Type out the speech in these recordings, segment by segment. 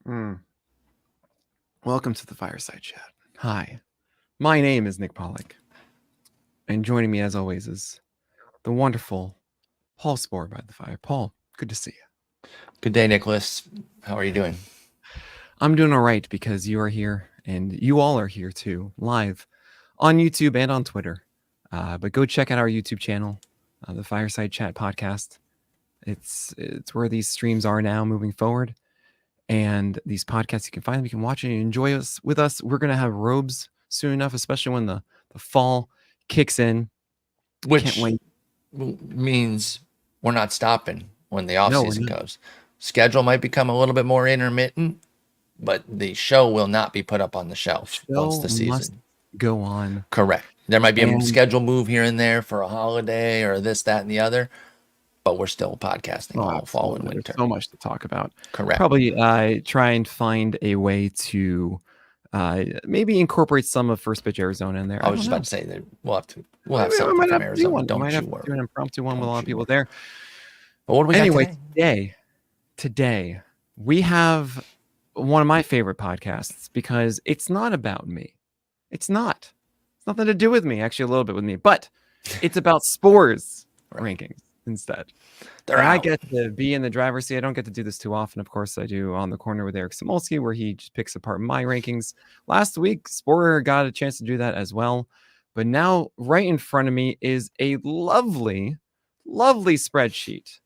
Mm. Welcome to the Fireside Chat. Hi, my name is Nick Pollack, and joining me as always is the wonderful Paul Sporer by the Fire. Paul, good to see you. Good day, Nicholas. How are you doing? I'm doing all right because you are here, and you all are here too, live on YouTube and on Twitter. But go check out our YouTube channel, the Fireside Chat podcast. It's where these streams are now moving forward. And these podcasts, you can find them, you can watch it and enjoy us with us. We're going to have robes soon enough, especially when the fall kicks in. Which means we're not stopping when the off season goes. Schedule might become a little bit more intermittent, but the show will not be put up on the shelf once the season must go on. Correct. There might be a schedule move here and there for a holiday or this, that, and the other, but we're still podcasting all fall and winter. There's so much to talk about. Correct. Probably try and find a way to maybe incorporate some of First Pitch Arizona in there. I was just about to say that we'll have something from Arizona. Don't you worry. Do an impromptu one with a lot of people there. But what do we got today we have one of my favorite podcasts because it's not about me. It's not. It's nothing to do with me. Actually, a little bit with me, but it's about Sporers rankings instead. I get to be in the driver's seat. I don't get to do this too often. Of course, I do On the Corner with Eric Samolsky, where he just picks apart my rankings. Last week, Sporer got a chance to do that as well. But now, right in front of me is a lovely, lovely spreadsheet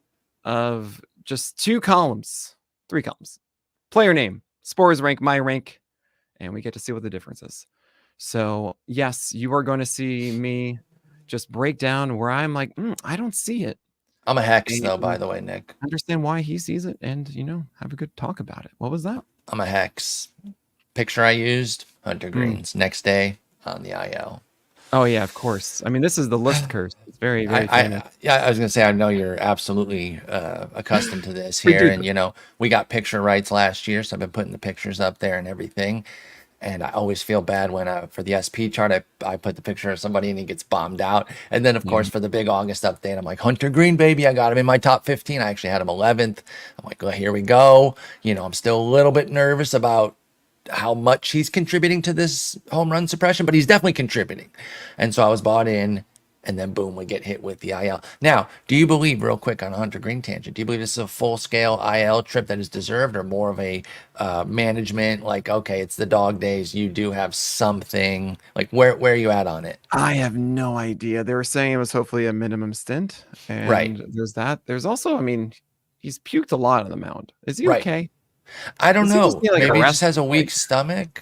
of just 3 columns. Player name, Sporers rank, my rank, and we get to see what the difference is. So, yes, you are going to see me just break down where I'm like, I don't see it. I'm a hex, though, by the way, Nick. Understand why he sees it and, have a good talk about it. What was that? I'm a hex. Picture I used, Hunter Greens. Next day on the IL. Oh, yeah, of course. I mean, this is the list curse. It's very, very famous. I was going to say, I know you're absolutely accustomed to this here. And, we got picture rights last year, so I've been putting the pictures up there and everything. And I always feel bad when for the SP chart, I put the picture of somebody and he gets bombed out. And then, of course, for the big August update, I'm like, Hunter Green, baby, I got him in my top 15. I actually had him 11th. I'm like, well, here we go. I'm still a little bit nervous about how much he's contributing to this home run suppression, but he's definitely contributing. And so I was bought in. And then, boom, we get hit with the IL. Now, do you believe, real quick on a Hunter Green tangent, do you believe this is a full-scale IL trip that is deserved or more of a management, like, okay, it's the dog days, you do have something, like, where are you at on it? I have no idea. They were saying it was hopefully a minimum stint. And right. There's that. There's also, he's puked a lot on the mound. Is he okay? I don't know. Maybe he just has a weak stomach.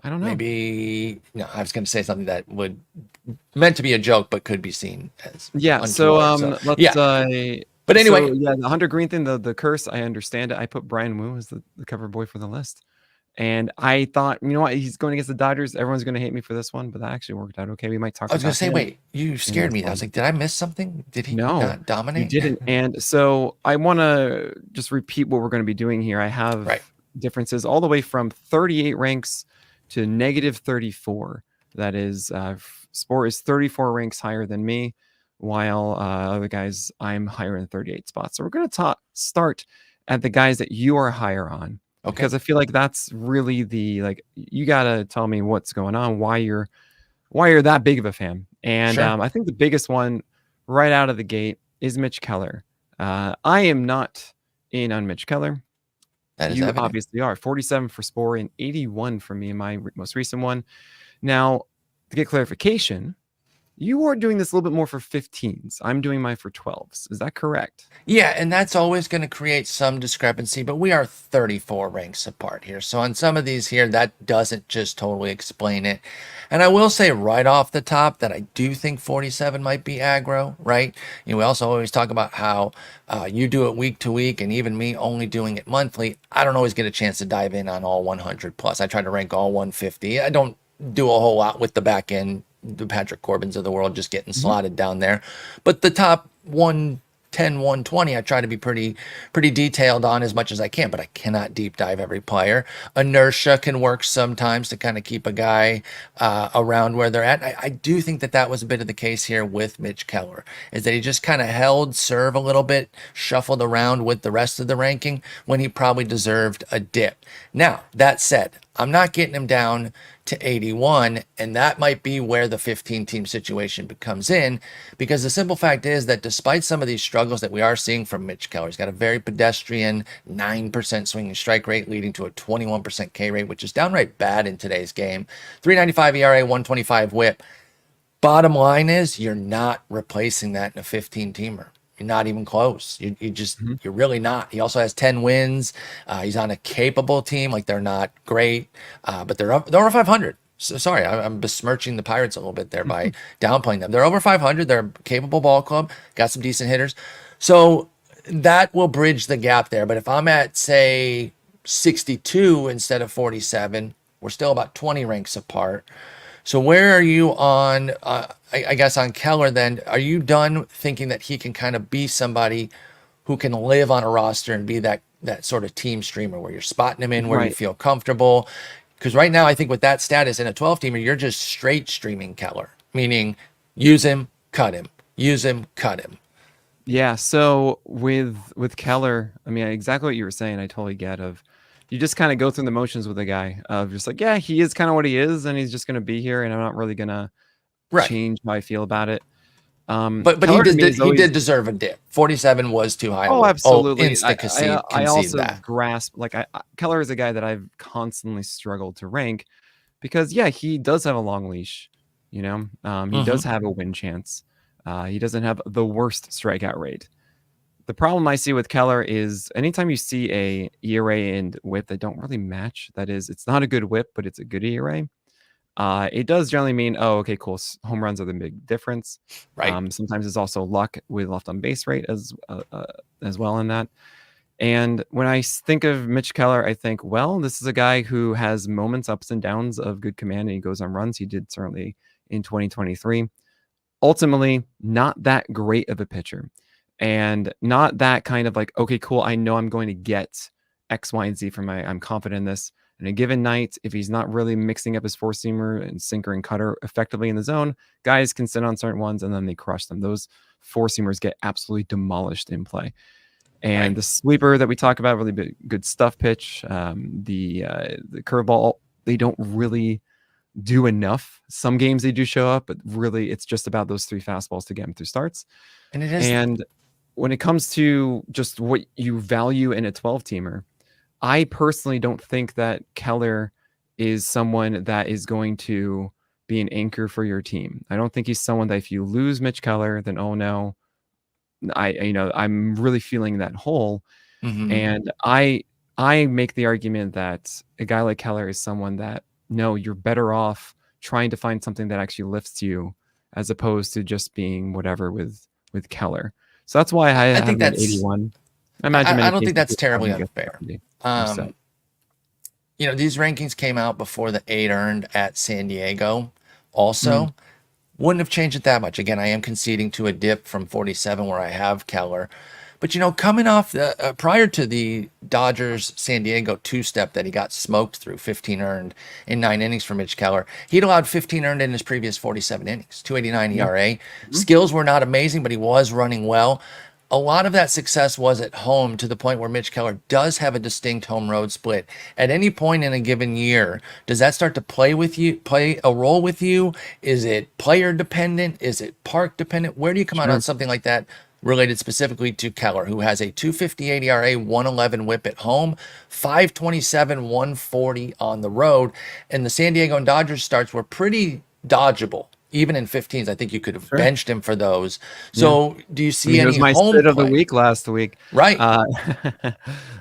I don't know. Maybe I was going to say something that would meant to be a joke, but could be seen as untoward, But anyway, the Hunter Green thing, the curse, I understand it. I put Brian Wu as the cover boy for the list, and I thought, you know what, he's going against the Dodgers. Everyone's going to hate me for this one, but that actually worked out okay. We might talk. I was going to say, wait, you scared me. I was like, did I miss something? Did he not dominate? He didn't. And so I want to just repeat what we're going to be doing here. I have differences all the way from 38 ranks to negative 34. That is, Spore is 34 ranks higher than me, while other guys, I'm higher in 38 spots. So we're going to start at the guys that you are higher on. Okay. Because I feel like that's really you got to tell me what's going on, why you're that big of a fan. And I think the biggest one right out of the gate is Mitch Keller. I am not in on Mitch Keller. That is evident. Obviously are 47 for Spore and 81 for me in my most recent one. Now, to get clarification, you are doing this a little bit more for 15s. I'm doing mine for 12s. Is that correct? Yeah, and that's always going to create some discrepancy, but we are 34 ranks apart here. So on some of these here, that doesn't just totally explain it. And I will say right off the top that I do think 47 might be aggro, right? We also always talk about how you do it week to week, and even me only doing it monthly, I don't always get a chance to dive in on all 100 plus. I try to rank all 150. I don't do a whole lot with the back end, the Patrick Corbins of the world just getting slotted down there. But the top 110 10, 120, I try to be pretty detailed on as much as I can, but I cannot deep dive every player. Inertia can work sometimes to kind of keep a guy around where they're at. I do think that was a bit of the case here with Mitch Keller, is that he just kind of held serve a little bit, shuffled around with the rest of the ranking when he probably deserved a dip. Now, that said, I'm not getting him down to 81, and that might be where the 15-team situation comes in, because the simple fact is that despite some of these struggles that we are seeing from Mitch Keller, he's got a very pedestrian 9% swinging strike rate, leading to a 21% K rate, which is downright bad in today's game. 3.95 ERA, 125 WHIP. Bottom line is you're not replacing that in a 15-teamer. You're not even close. You're really not. He also has 10 wins. He's on a capable team. Like, they're not great, but they're over 500. So sorry, I'm besmirching the Pirates a little bit there by downplaying them. They're over 500. They're a capable ball club. Got some decent hitters. So that will bridge the gap there. But if I'm at, say, 62 instead of 47, we're still about 20 ranks apart. So where are you on, I guess, on Keller then? Are you done thinking that he can kind of be somebody who can live on a roster and be that sort of team streamer where you're spotting him in where you feel comfortable? Because right now, I think with that status in a 12-teamer, you're just straight streaming Keller, meaning use him, cut him, use him, cut him. Yeah, so with Keller, I mean, exactly what you were saying, I totally get. Of you just kind of go through the motions with a guy of just like, yeah, he is kind of what he is, and he's just going to be here, and I'm not really going to change how I feel about it. But he did deserve a dip. 47 was too high. Oh, absolutely. I also that. grasp, like, Keller is a guy that I've constantly struggled to rank because, yeah, he does have a long leash. You know, he does have a win chance. He doesn't have the worst strikeout rate. The problem I see with Keller is anytime you see a ERA and WHIP that don't really match, that is, it's not a good WHIP, but it's a good ERA. It does generally mean, oh, okay, cool. Home runs are the big difference. Right. Sometimes it's also luck with left on base rate as well in that. And when I think of Mitch Keller, I think, well, this is a guy who has moments, ups and downs of good command, and he goes on runs. He did certainly in 2023. Ultimately, not that great of a pitcher. And not that kind of like, okay, cool, I know I'm going to get X, Y, and Z from I'm confident in this. And a given night, if he's not really mixing up his four-seamer and sinker and cutter effectively in the zone, guys can sit on certain ones and then they crush them. Those four-seamers get absolutely demolished in play. And the sweeper that we talk about, really good stuff pitch, the curveball, they don't really do enough. Some games they do show up, but really it's just about those three fastballs to get him through starts. And it is. And when it comes to just what you value in a 12-teamer, I personally don't think that Keller is someone that is going to be an anchor for your team. I don't think he's someone that if you lose Mitch Keller, then oh no, I'm really feeling that hole. And I make the argument that a guy like Keller is someone that no, you're better off trying to find something that actually lifts you as opposed to just being whatever with Keller. So that's why I think that's 81. I don't think that's terribly unfair. These rankings came out before the 8 earned at San Diego. Also, wouldn't have changed it that much. Again, I am conceding to a dip from 47 where I have Keller. But, coming off prior to the Dodgers San Diego two-step that he got smoked through, 15 earned in 9 innings for Mitch Keller, he'd allowed 15 earned in his previous 47 innings, 2.89 ERA. Skills were not amazing, but he was running well. A lot of that success was at home, to the point where Mitch Keller does have a distinct home road split. At any point in a given year, does that start to play a role with you? Is it player dependent? Is it park dependent? Where do you come out on something like that related specifically to Keller, who has a 2.58 ERA, 1.11 WHIP at home, 5.27, 1.40 on the road, and the San Diego and Dodgers starts were pretty dodgeable. Even in 15s, I think you could have benched him for those. So, do you see any my home sit play of the week last week? Right.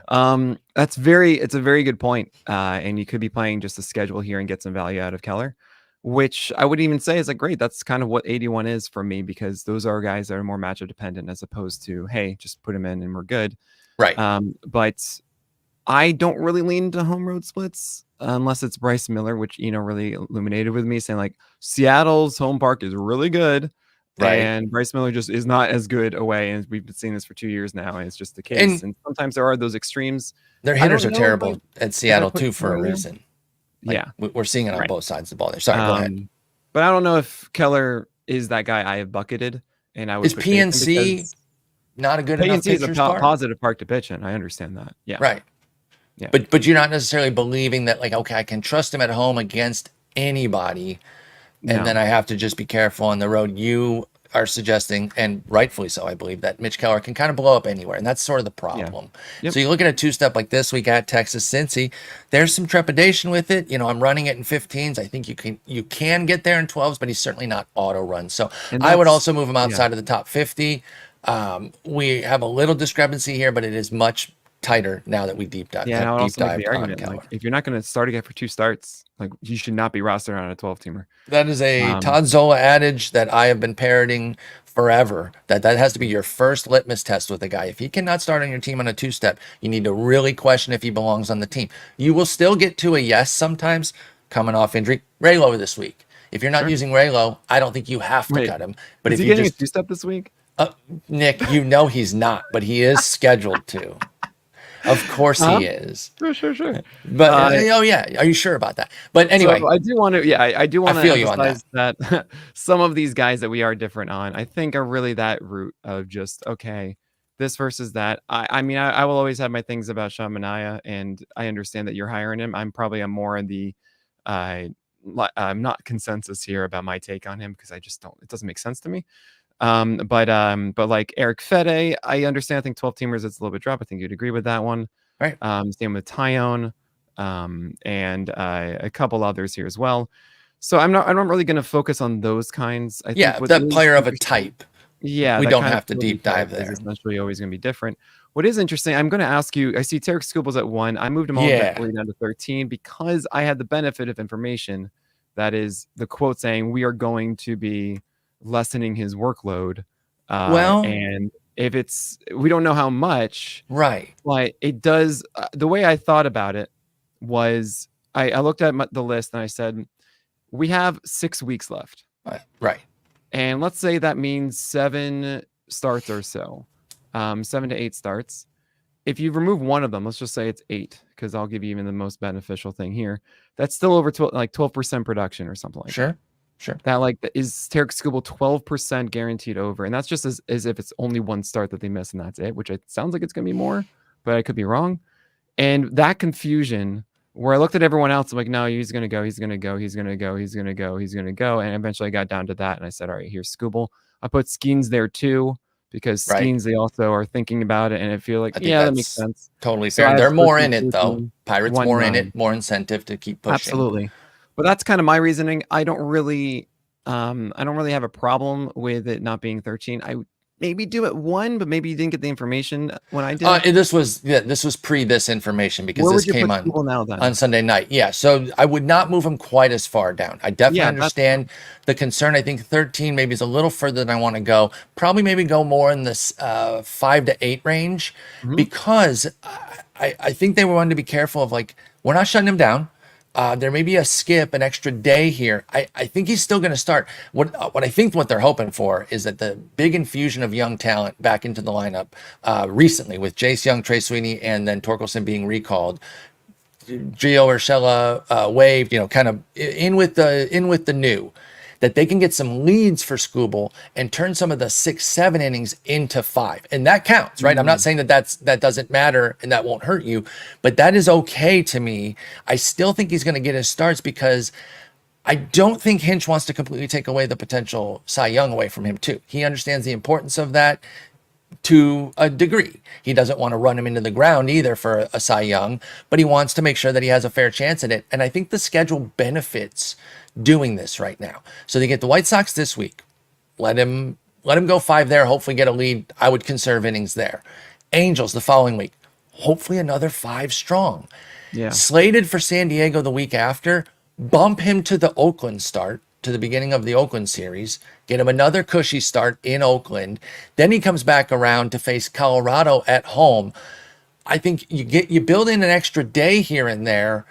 It's a very good point. And you could be playing just a schedule here and get some value out of Keller, which I would even say is like, great. That's kind of what 81 is for me, because those are guys that are more matchup dependent as opposed to, hey, just put him in and we're good. Right. But I don't really lean into home road splits unless it's Bryce Miller, which really illuminated with me, saying like Seattle's home park is really good. Right. And Bryce Miller just is not as good away, and we've been seeing this for 2 years now, and it's just the case. And And sometimes there are those extremes. their I hitters don't are know terrible at if I Seattle put too for a Keller. reason. Like, Yeah, we're seeing it on right. both sides of the ball there. Sorry, go ahead. But I don't know if Keller is that guy I have bucketed, and I would Is put faith in PNC because not a good enough PNC is a pitcher's park? positive park to pitch in. I understand that. Yeah. Right. Yeah. But you're not necessarily believing that, like, okay, I can trust him at home against anybody, and No. then I have to just be careful on the road. You are suggesting, and rightfully so, I believe, that Mitch Keller can kind of blow up anywhere, and that's sort of the problem. Yep. So you look at a two-step like this week at Texas Cincy, there's some trepidation with it. You know, I'm running it in 15s. I think you can get there in 12s, but he's certainly not auto run. So I would also move him outside of the top 50. We have a little discrepancy here, but it is much tighter now that we deep dive. Yeah, and I would also make dived the on argument, Keller. like, if you're not going to start again for 2 starts, like, you should not be rostered on a 12-teamer. That is a Todd Zola adage that I have been parroting forever. That has to be your first litmus test with a guy. If he cannot start on your team on a 2-step, you need to really question if he belongs on the team. You will still get to a yes sometimes coming off injury. Raylo this week. If you're not using Raylo, I don't think you have to cut him. But is if he you getting just a 2-step this week? Nick, you know he's not, but he is scheduled to. Of course he is. Sure. But oh yeah, are you sure about that? But anyway, so I do want to. Yeah, I do want to emphasize that some of these guys that we are different on, I think, are really that root of just, okay, this versus that. I mean, I will always have my things about Sean Manaea, and I understand that you're hiring him. I'm probably more in the I'm not consensus here about my take on him, because I just don't. It doesn't make sense to me. But like Eric Fede, I understand. I think 12-teamers, it's a little bit drop. I think you'd agree with that one. Right. Same with Tyone, and a couple others here as well. So I'm not really going to focus on those kinds. I think that player of a type. Yeah, we don't have to deep dive there. It's essentially always going to be different. What is interesting, I'm going to ask you. I see Tarek Skubal's at 1. I moved him all the way down to 13 because I had the benefit of information that is the quote saying we are going to be lessening his workload. And if we don't know how much, right? Like, it does. The way I thought about it was I looked at the list and I said, we have 6 weeks left. Right. And let's say that means 7 starts or so, 7 to 8 starts. If you remove one of them, let's just say it's 8, because I'll give you even the most beneficial thing here. That's still over 12% production or something like that. Sure. That is Tarek Skubal 12% guaranteed over, and that's just as if it's only 1 start that they miss and that's it. Which it sounds like it's going to be more, but I could be wrong. And that confusion, where I looked at everyone else, I'm like, no, he's going to go, and eventually I got down to that, and I said, all right, here's Skubal. I put Skeens there too, because Skeens, they also are thinking about it, and I feel like, that makes sense. Totally fair. So they're more in it though. Pirates more in it, more incentive to keep pushing. Absolutely. But that's kind of my reasoning. I don't really have a problem with it not being 13. I maybe do it 1, but maybe you didn't get the information when I did. This was pre this information, because this came on Sunday night. Yeah, so I would not move him quite as far down. I definitely understand the concern. I think 13 maybe is a little further than I want to go. Probably maybe go more in this 5 to 8 range, because I think they wanted to be careful of, like, we're not shutting him down. There may be a skip, an extra day here. I think he's still going to start. What I think what they're hoping for is that the big infusion of young talent back into the lineup recently, with Jace Young, Trey Sweeney, and then Torkelson being recalled, Gio Urshela waived, kind of in with the new, that they can get some leads for Skubal and turn some of the 6-7 innings into 5. And that counts, right? I'm not saying that doesn't matter and that won't hurt you, but that is okay to me. I still think he's going to get his starts, because I don't think Hinch wants to completely take away the potential Cy Young away from him too. He understands the importance of that to a degree. He doesn't want to run him into the ground either for a Cy Young, but he wants to make sure that he has a fair chance at it. And I think the schedule benefits doing this right now. So they get the White Sox this week. Let him go 5 there, hopefully get a lead. I would conserve innings there. Angels the following week. Hopefully another 5 strong. Yeah. Slated for San Diego the week after. Bump him to the Oakland start, to the beginning of the Oakland series. Get him another cushy start in Oakland. Then he comes back around to face Colorado at home. I think you build in an extra day here and there.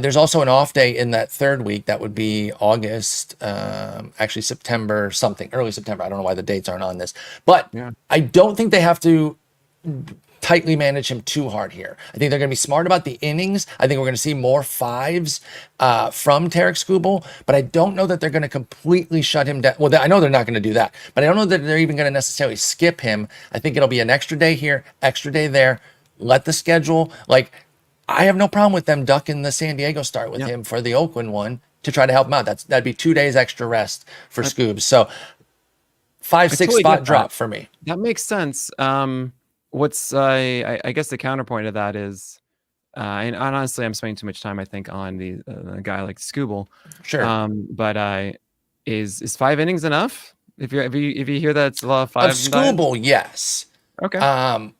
There's also an off day in that third week. That would be August, actually September something, early September. I don't know why the dates aren't on this, but Yeah. I don't think they have to tightly manage him too hard here. I think they're going to be smart about the innings. I think we're going to see more fives from Tarek Skubal, but I don't know that they're going to completely shut him down. Well, I know they're not going to do that, but I don't know that they're even going to necessarily skip him. I think it'll be an extra day here, extra day there. Let the schedule, like, I have no problem with them ducking the San Diego start with him for the Oakland one to try to help him out. That'd be 2 days extra rest for Scoobs. So 5-6 totally spot drop for me. That makes sense. What's I guess the counterpoint of that is, and honestly, I'm spending too much time, I think, on the guy like Skubal. Sure. But is 5 innings enough? If you hear that it's a lot of 5 of Skubal, yes. Okay.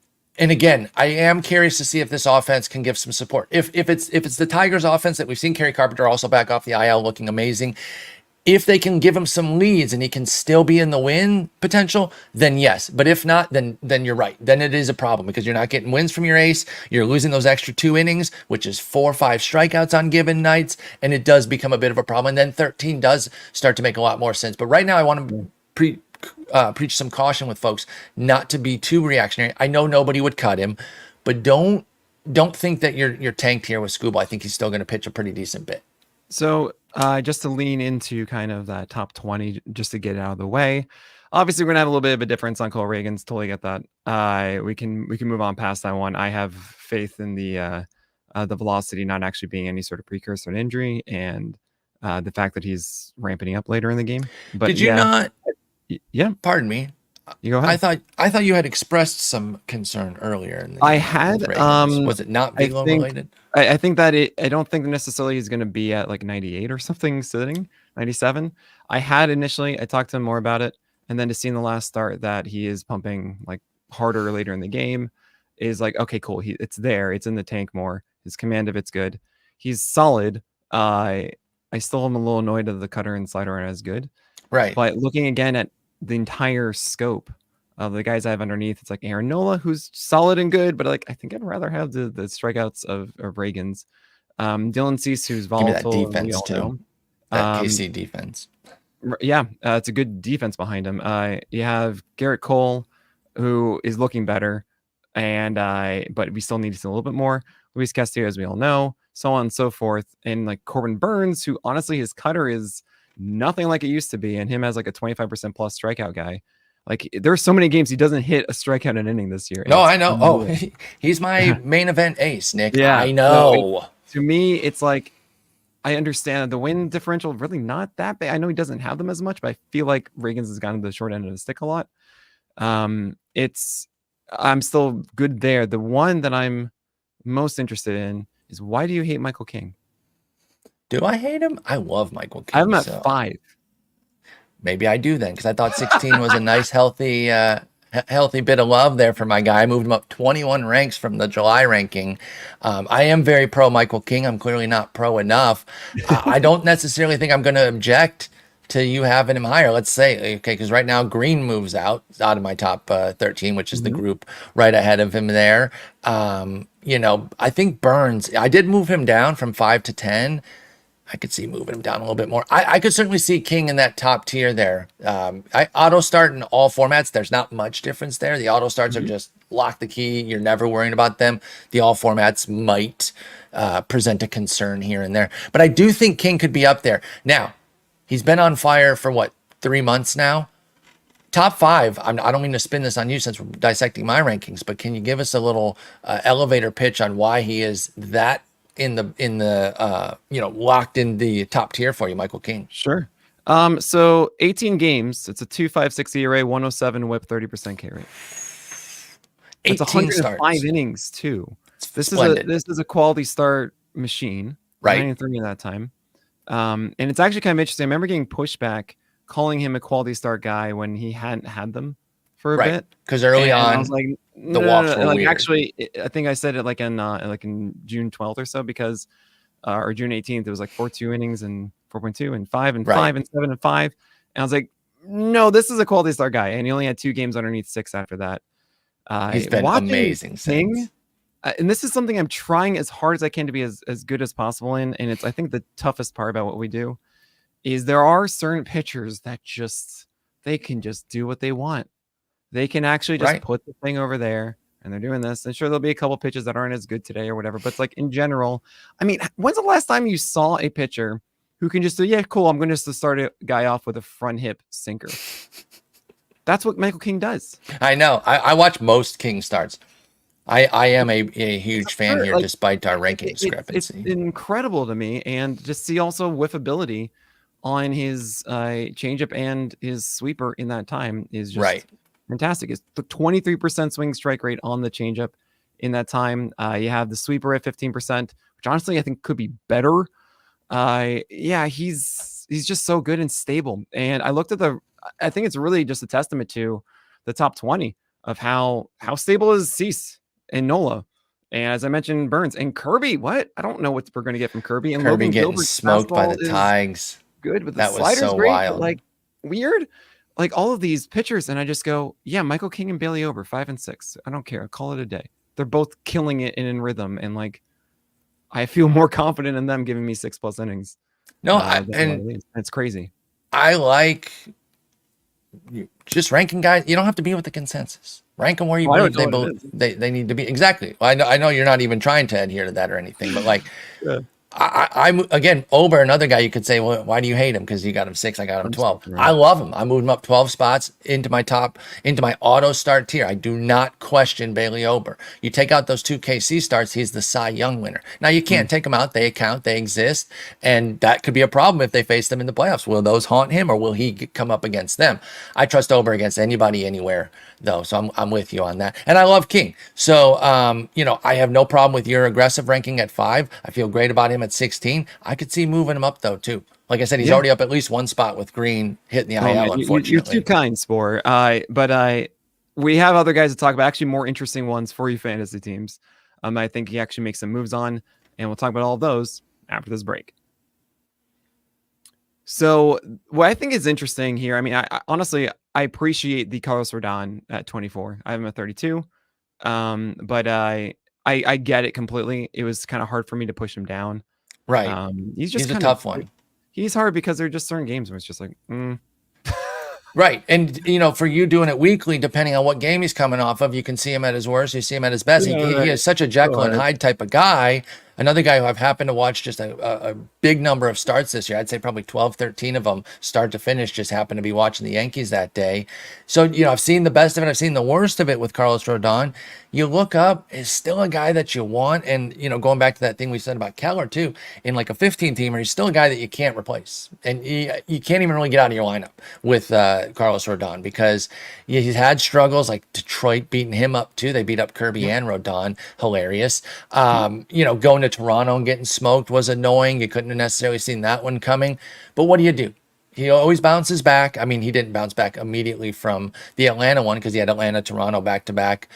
And again, I am curious to see if this offense can give some support. If it's the Tigers offense that we've seen, Kerry Carpenter also back off the IL looking amazing. If they can give him some leads and he can still be in the win potential, then yes. But if not, then you're right. Then it is a problem because you're not getting wins from your ace. You're losing those extra 2 innings, which is 4 or 5 strikeouts on given nights, and it does become a bit of a problem. And then 13 does start to make a lot more sense. But right now, I want to preach some caution with folks not to be too reactionary. I know nobody would cut him, but don't think that you're tanked here with Skubal. I think he's still going to pitch a pretty decent bit. So just to lean into kind of that top 20, just to get it out of the way. Obviously, we're gonna have a little bit of a difference on Cole Reagans. Totally get that. We can move on past that one. I have faith in the velocity not actually being any sort of precursor to an injury, and the fact that he's ramping up later in the game. But did you not? Yeah. Pardon me. You go ahead. I thought you had expressed some concern earlier in the I had. Was it not Bigelow related? I think that I don't think necessarily he's going to be at like 98 or something, sitting 97. I talked to him more about it, and then to see in the last start that he is pumping like harder later in the game is like, okay, cool. It's there. It's in the tank more. His command of it's good. He's solid. I still am a little annoyed that the cutter and slider aren't as good. Right. But looking again at the entire scope of the guys I have underneath, it's like Aaron Nola, who's solid and good, but like I think I'd rather have the strikeouts of Reagans. Dylan Cease, who's volatile. Give me that defense too. That KC defense. Yeah, it's a good defense behind him. You have Garrett Cole, who is looking better, and but we still need to see a little bit more. Luis Castillo, as we all know, so on and so forth, and like Corbin Burns, who honestly his cutter is nothing like it used to be, and him as like a 25% plus strikeout guy. Like there are so many games he doesn't hit a strikeout an inning this year. No, I know. Oh, he's my main event ace, Nick. Yeah, I know. No, to me, it's like I understand the win differential really not that bad. I know he doesn't have them as much, but I feel like Reagans has gotten the short end of the stick a lot. I'm still good there. The one that I'm most interested in is, why do you hate Michael King? Do I hate him? I love Michael King. I have him at 5. Maybe I do then, because I thought 16 was a nice, healthy bit of love there for my guy. I moved him up 21 ranks from the July ranking. I am very pro Michael King. I'm clearly not pro enough. I don't necessarily think I'm going to object to you having him higher. Let's say, okay, because right now Green moves out of my top 13, which is the group right ahead of him there. I think Burns, I did move him down from 5 to 10. I could see moving him down a little bit more. I could certainly see King in that top tier there. I auto start in all formats. There's not much difference there. The auto starts are just lock the key. You're never worrying about them. The all formats might present a concern here and there. But I do think King could be up there. Now, he's been on fire for 3 months now? Top 5. I don't mean to spin this on you since we're dissecting my rankings, but can you give us a little elevator pitch on why he is that in the locked in the top tier for you, Michael King? Sure. So 18 games, it's a 2.56 ERA, 107 WHIP, 30% K rate. It's 105 starts. Innings too. This is a quality start machine. Right. 93 in that time. And it's actually kind of interesting. I remember getting pushback calling him a quality start guy when he hadn't had them for a bit. Because early on, I was like, the walks were weird. Actually, I think I said it in June 12th or so, because or June 18th, it was like 4.2 innings and 4.2 and 5 and 5 and 7 and 5. And I was like, no, this is a quality start guy. And he only had 2 games underneath 6 after that. He's been amazing since. and this is something I'm trying as hard as I can to be as good as possible in. And it's, I think the toughest part about what we do is there are certain pitchers that they can just do what they want. They can actually just put the thing over there and they're doing this. And sure, there'll be a couple pitches that aren't as good today or whatever. But it's like in general, I mean, when's the last time you saw a pitcher who can just say, yeah, cool, I'm going to start a guy off with a front hip sinker? That's what Michael King does. I know. I watch most King starts. I am a huge fan here, like, despite our ranking discrepancy. It's incredible to me. And just see also whiffability on his changeup and his sweeper in that time is just fantastic. It's the 23% swing strike rate on the changeup in that time. You have the sweeper at 15%, which honestly I think could be better. Yeah, he's just so good and stable. And I looked at I think it's really just a testament to the top 20 of how stable is Cease and Nola. And as I mentioned, Burns and Kirby. What? I don't know what we're going to get from Kirby. And Kirby Logan getting Gilbert's smoked by the Tigers. Good, but the that slider's was so great, wild. But like weird. Like all of these pitchers, and I just go, yeah, Michael King and Bailey Ober, 5 and 6. I don't care. I'll call it a day. They're both killing it in rhythm, and like I feel more confident in them giving me 6+ innings. No, and it's crazy. I like just ranking guys. You don't have to be with the consensus. Rank them where you believe they need to be. Exactly. Well, I know you're not even trying to adhere to that or anything, but like. Yeah. I'm again, Ober, another guy you could say, well, why do you hate him? Because you got him 6, I got him 12. Right. I love him. I moved him up 12 spots into my auto start tier. I do not question Bailey Ober. You take out those 2 KC starts, he's the Cy Young winner. Now you can't take them out. They count, they exist. And that could be a problem if they face them in the playoffs. Will those haunt him or will he come up against them? I trust Ober against anybody, anywhere though. So I'm with you on that. And I love King. So, I have no problem with your aggressive ranking at 5. I feel great about him at 16. I could see moving him up though too. Like I said, he's already up at least 1 spot with Green hitting the IL. Unfortunately, you're too kind, Sporer. But we have other guys to talk about. Actually, more interesting ones for you fantasy teams. I think he actually makes some moves on, and we'll talk about all of those after this break. So what I think is interesting here, I mean, I honestly appreciate the Carlos Rodon at 24. I have him at 32, but I get it completely. It was kind of hard for me to push him down. Right. He's just a tough one. He's hard because there are just certain games where it's just like, Right. And, for you doing it weekly, depending on what game he's coming off of, you can see him at his worst, you see him at his best. Yeah, he is such a Jekyll and Hyde type of guy. Another guy who I've happened to watch just a big number of starts this year. I'd say probably 12, 13 of them start to finish, just happened to be watching the Yankees that day. So, I've seen the best of it. I've seen the worst of it with Carlos Rodon. You look up, is still a guy that you want. And, going back to that thing we said about Keller too, in like a 15-teamer, he's still a guy that you can't replace. And you can't even really get out of your lineup with Carlos Rodon because he's had struggles like Detroit beating him up too. They beat up Kirby and Rodon. Hilarious. Going to Toronto and getting smoked was annoying. You couldn't have necessarily seen that one coming. But what do? He always bounces back. I mean, he didn't bounce back immediately from the Atlanta one because he had Atlanta, Toronto back-to-back.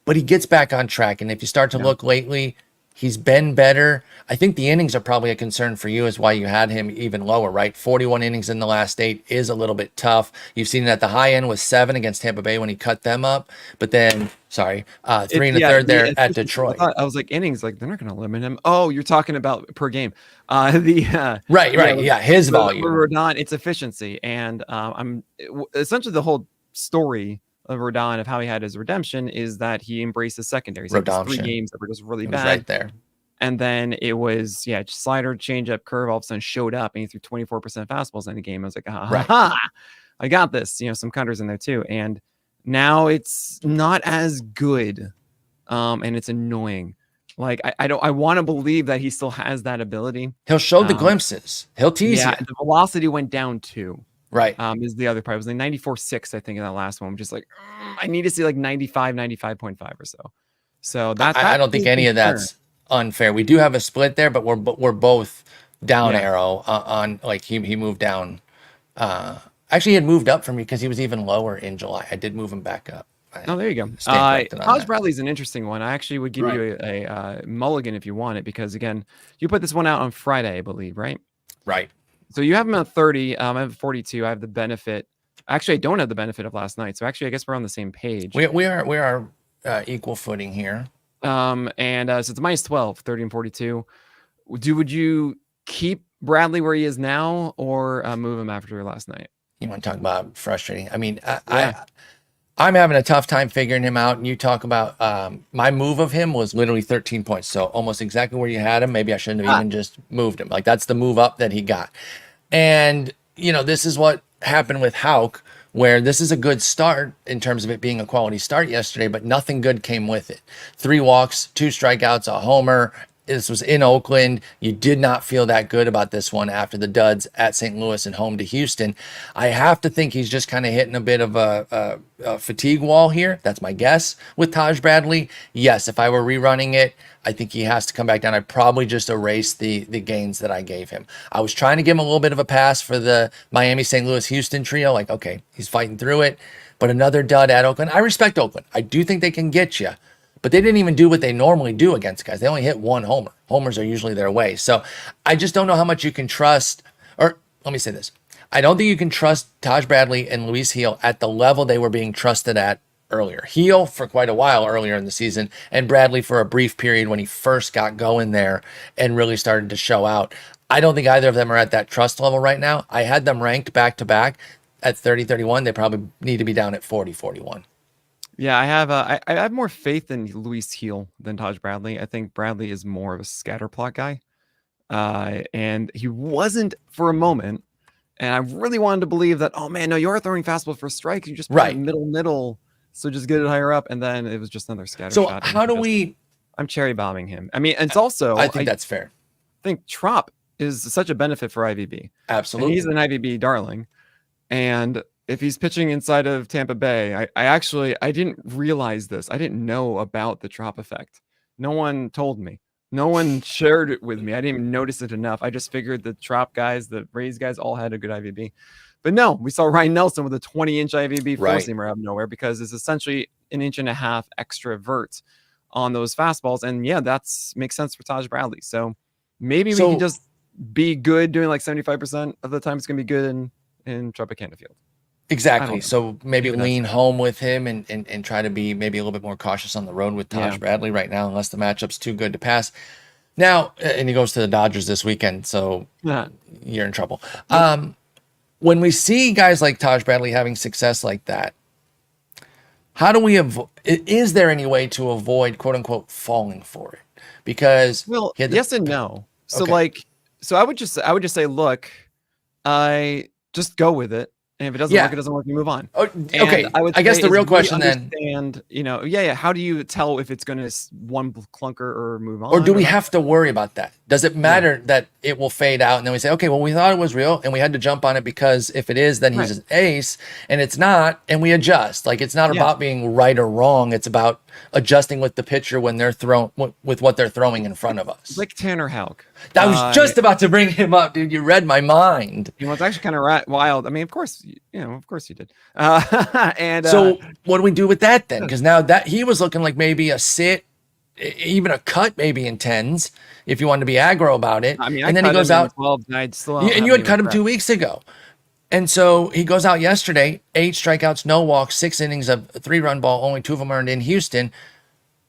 But he gets back on track. And if you start to look lately, he's been better. I think the innings are probably a concern for you is why you had him even lower, right? 41 innings in the last 8 is a little bit tough. You've seen it at the high end with 7 against Tampa Bay when he cut them up. But then, 3 and a third there at Detroit. I was like, innings, like they're not going to limit him. Oh, you're talking about per game. Right. Yeah, his volume. Rodon, it's efficiency. And essentially the whole story of Rodon, of how he had his redemption, is that he embraced his secondaries. 3 games that were just really bad. Right there. And then it was, slider, changeup, curve, all of a sudden showed up, and he threw 24% fastballs in the game. I was like, I got this. Some cutters in there too. And now it's not as good, and it's annoying. Like I want to believe that he still has that ability. He'll show the glimpses. He'll tease you. The velocity went down too. Right. Is the other part. It was like 94.6, I think, in that last one. I'm just like, I need to see like 95.5 or so. So that I don't think any of that's unfair. We do have a split there, but we're both down arrow on like he moved down. Actually, he had moved up for me because he was even lower in July. I did move him back up. There you go. Taj Bradley's an interesting one. I actually would give you a mulligan if you want it, because again, you put this one out on Friday, I believe, right? Right. So you have him at 30. I have 42. I have the benefit. Actually, I don't have the benefit of last night. So actually, I guess we're on the same page. We are equal footing here. So it's minus 12, 30 and 42. Would you keep Bradley where he is now or move him after last night? You want to talk about frustrating? I mean, Yeah. I'm having a tough time figuring him out. And you talk about my move of him was literally 13 points. So almost exactly where you had him. Maybe I shouldn't have even just moved him. Like that's the move up that he got. And, this is what happened with Hauk, where this is a good start in terms of it being a quality start yesterday, but nothing good came with it. 3 walks, 2 strikeouts, a homer. This was in Oakland. You did not feel that good about this one after the duds at St. Louis and home to Houston. I have to think he's just kind of hitting a bit of a fatigue wall here. That's my guess with Taj Bradley. Yes, if I were rerunning it, I think he has to come back down. I'd probably just erase the gains that I gave him. I was trying to give him a little bit of a pass for the Miami, St. Louis, Houston trio. Like, okay, he's fighting through it. But another dud at Oakland. I respect Oakland. I do think they can get you. But they didn't even do what they normally do against guys. They only hit 1 homer. Homers are usually their way. So I just don't know how much you can trust. Or let me say this. I don't think you can trust Taj Bradley and Luis Gil at the level they were being trusted at earlier. Gil for quite a while earlier in the season, and Bradley for a brief period when he first got going there and really started to show out. I don't think either of them are at that trust level right now. I had them ranked back to back at 30-31. They probably need to be down at 40-41. Yeah, I have more faith in Luis Gil than Taj Bradley. I think Bradley is more of a scatter plot guy. And he wasn't for a moment. And I really wanted to believe that, oh man, no, you're throwing fastball for strikes. You just put it middle. So just get it higher up. And then it was just another scatter shot. So how do we... I'm cherry bombing him. I mean, it's also... I think that's fair. I think Trop is such a benefit for IVB. Absolutely. And he's an IVB darling. And if he's pitching inside of Tampa Bay, I didn't realize this. I didn't know about the Trop effect. No one told me. No one shared it with me. I didn't even notice it enough. I just figured the Trop guys, the Rays guys all had a good IVB. But no, we saw Ryan Nelson with a 20-inch IVB four-seamer out of nowhere because it's essentially 1.5 inches extra vert on those fastballs. And yeah, makes sense for Taj Bradley. So maybe we can just be good doing like 75% of the time. It's going to be good in Tropicana Field. Exactly. So maybe lean home with him and try to be maybe a little bit more cautious on the road with Taj Bradley right now, unless the matchup's too good to pass. Now, and he goes to the Dodgers this weekend, so you're in trouble. When we see guys like Taj Bradley having success like that, how do we is there any way to avoid, quote unquote, falling for it? Because yes and no. So so I would just say, look, I just go with it. And if it doesn't work, it doesn't work. You move on. Okay. I guess the real question then, how do you tell if it's going to one clunker or move on? Or do we have to worry about that? Does it matter that it will fade out? And then we say, okay, well, we thought it was real and we had to jump on it because if it is, then he's an ace, and it's not, and we adjust. Like, it's not about being right or wrong. It's about adjusting with the pitcher when they're with what they're throwing in front of us. Like Tanner Houck. I was just about to bring him up, dude. You read my mind. It's actually kind of wild. I mean, of course you did. So what do we do with that then? Because now that he was looking like maybe a sit, even a cut, maybe in 10s, if you wanted to be aggro about it. I mean, and then he goes out. 12s, and you had cut him 2 weeks ago. And so he goes out yesterday, 8 strikeouts, no walks, 6 innings of a 3-run ball, only 2 of them earned in Houston.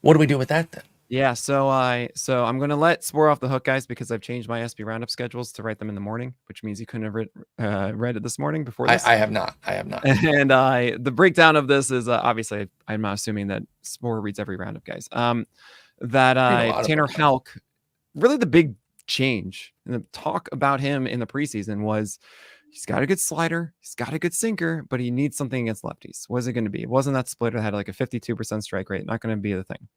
What do we do with that then? Yeah, so I'm going to let Sporer off the hook, guys, because I've changed my SB roundup schedules to write them in the morning, which means you couldn't have read it this morning before this. I have not. And the breakdown of this is obviously I'm not assuming that Sporer reads every roundup, guys. Tanner Houck, really the big change and the talk about him in the preseason was he's got a good slider, he's got a good sinker, but he needs something against lefties. What is it going to be? It wasn't that splitter that had like a 52% strike rate. Not going to be the thing.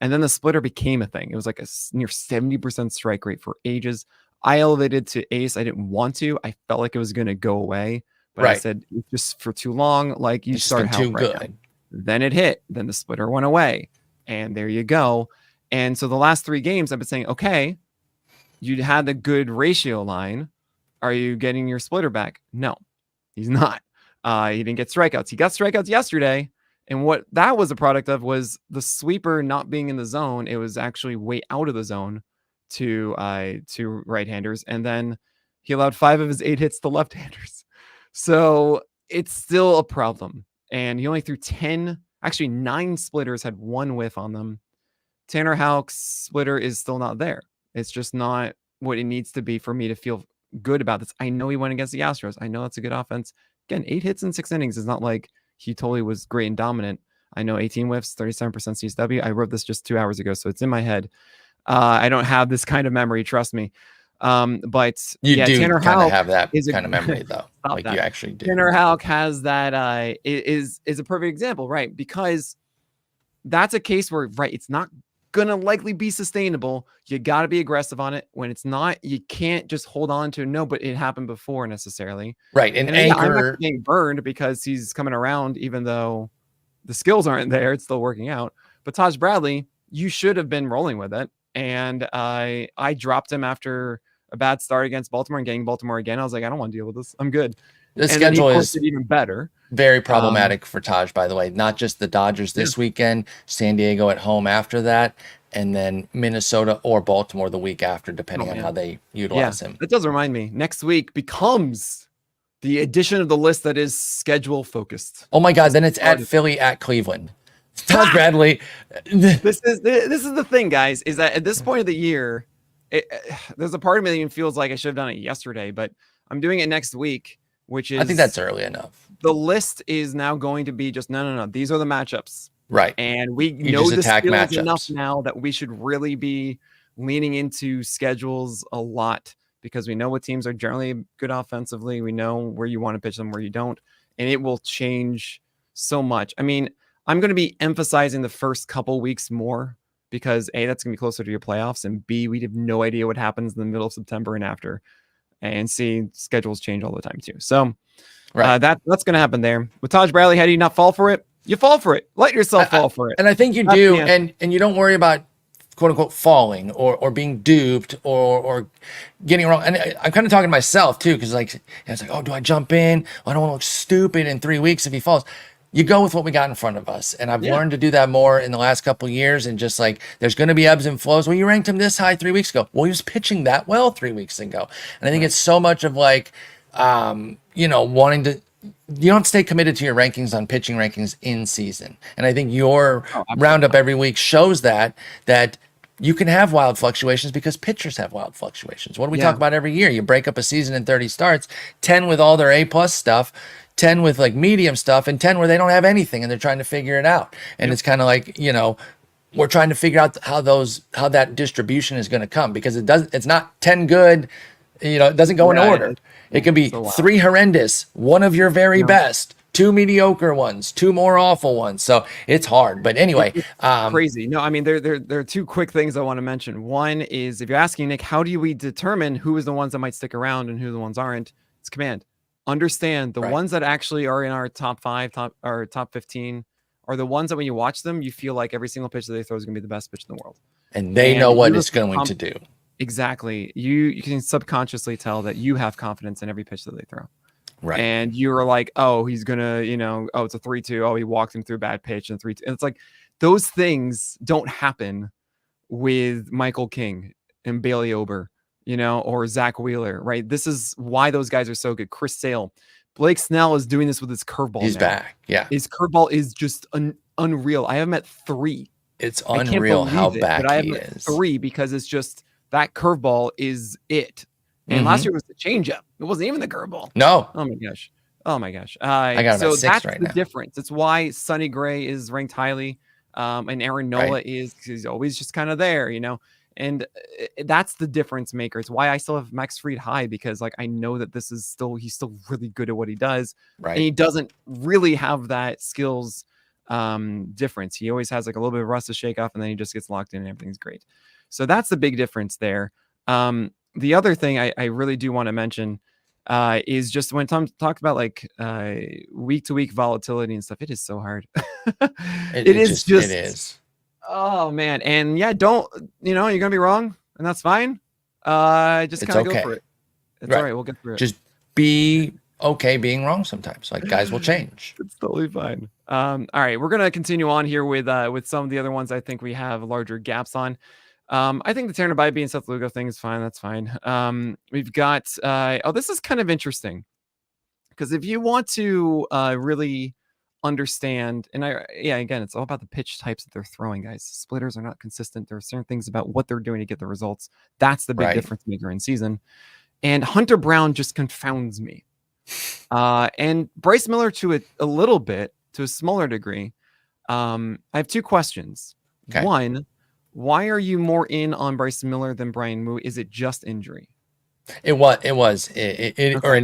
And then the splitter became a thing. It was like a near 70% strike rate for ages. I elevated to ace. I didn't want to. I felt like it was going to go away. But I said, just for too long, like you start too good. Then it hit. Then the splitter went away. And there you go. And so the last 3 games, I've been saying, okay, you had the good ratio line. Are you getting your splitter back? No, he's not. He didn't get strikeouts. He got strikeouts yesterday. And what that was a product of was the sweeper not being in the zone. It was actually way out of the zone to right-handers. And then he allowed 5 of his 8 hits to left-handers. So it's still a problem. And he only threw 9 splitters, had 1 whiff on them. Tanner Houck's splitter is still not there. It's just not what it needs to be for me to feel good about this. I know he went against the Astros. I know that's a good offense. Again, 8 hits in 6 innings is not like he totally was great and dominant. I know 18 whiffs, 37% CSW. I wrote this just 2 hours ago, so it's in my head. I don't have this kind of memory, trust me. But you do Tanner kind of Houck have that kind of memory, though. Like that. You actually do. Tanner Houck has that. Is a perfect example, right? Because that's a case where, right, it's not gonna likely be sustainable. You got to be aggressive on it. When it's not, you can't just hold on to no, but it happened before necessarily. Right. And Anchor, I'm not being burned because he's coming around, even though the skills aren't there. It's still working out. But Taj Bradley, you should have been rolling with it. And I dropped him after a bad start against Baltimore and getting Baltimore again. I was like, I don't want to deal with this. I'm good. The schedule is even better. Very problematic for Taj, by the way. Not just the Dodgers this weekend, San Diego at home after that, and then Minnesota or Baltimore the week after, depending on how they utilize him. That does remind me. Next week becomes the addition of the list that is schedule focused. Oh my God! Then it's at Philly, at Cleveland. Taj Bradley. This is the thing, guys. Is that at this point of the year, there's a part of me that even feels like I should have done it yesterday, but I'm doing it next week. Which is, I think that's early enough. The list is now going to be just no. These are the matchups, right? And we know the skills enough now that we should really be leaning into schedules a lot because we know what teams are generally good offensively. We know where you want to pitch them, where you don't, and it will change so much. I mean, I'm going to be emphasizing the first couple weeks more because A, that's going to be closer to your playoffs, and B, we have no idea what happens in the middle of September and after. And see, schedules change all the time too. So that's going to happen there. With Taj Bradley, how do you not fall for it? You fall for it. Let yourself fall for it. And I think you do. And you don't worry about quote unquote falling or being duped or getting wrong. And I'm kind of talking to myself too, because it's like, oh, do I jump in? I don't want to look stupid in 3 weeks if he falls. You go with what we got in front of us. And I've learned to do that more in the last couple of years. And just like, there's going to be ebbs and flows. Well, you ranked him this high 3 weeks ago. Well, he was pitching that well 3 weeks ago. And I think it's so much of like, wanting to, you don't stay committed to your rankings on pitching rankings in season. And I think your roundup every week shows that you can have wild fluctuations because pitchers have wild fluctuations. What do we talk about every year? You break up a season in 30 starts, 10 with all their A+ stuff, 10 with like medium stuff, and 10 where they don't have anything and they're trying to figure it out. And it's kind of like, we're trying to figure out how that distribution is going to come because it's not 10 good, it doesn't go in order. It can be 3 horrendous, 1 of your very best, 2 mediocre ones, 2 more awful ones. So it's hard. But anyway, it's crazy. No, I mean, there are 2 quick things I want to mention. One is if you're asking Nick, how do we determine who is the ones that might stick around and who the ones aren't? It's command. Understand the ones that actually are in our top 5, top 15 are the ones that when you watch them, you feel like every single pitch that they throw is going to be the best pitch in the world. And they know what it's going to do. Exactly. You can subconsciously tell that you have confidence in every pitch that they throw. Right. And you're like, oh, he's going to, oh, it's a 3-2. Oh, he walked him through a bad pitch and 3-2. And it's like those things don't happen with Michael King and Bailey Ober, or Zach Wheeler, right? This is why those guys are so good. Chris Sale. Blake Snell is doing this with his curveball. He's back. Yeah. His curveball is just unreal. I have him at 3. It's unreal how back but I have he him at is. 3 because it's just that curveball is it. And last year was the changeup. It wasn't even the curveball. No. Oh my gosh. I got him at 6 that's right the now. difference. It's why Sonny Gray is ranked highly. And Aaron Nola is because he's always just kind of there, And that's the difference maker. It's why I still have Max Fried high because I know that he's still really good at what he does. Right. And he doesn't really have that skills difference. He always has a little bit of rust to shake off and then he just gets locked in and everything's great. So that's the big difference there. The other thing I really do want to mention is just when Tom talked about week to week volatility and stuff, it is so hard. It is. Oh man. And you're gonna be wrong and that's fine. Just kind of go for it. It's all right. We'll get through it. Just be okay being wrong sometimes. Guys will change. It's totally fine. All right. We're going to continue on here with some of the other ones I think we have larger gaps on. I think the Tanner Bybee and Seth Lugo thing is fine. That's fine. We've got, this is kind of interesting because if you want to really understand. And again, it's all about the pitch types that they're throwing, guys. Splitters are not consistent. There are certain things about what they're doing to get the results. That's the big difference maker in season. And Hunter Brown just confounds me. And Bryce Miller to a little bit, to a smaller degree. I have two questions. Okay. One, why are you more in on Bryce Miller than Brian Wu? Is it just injury? It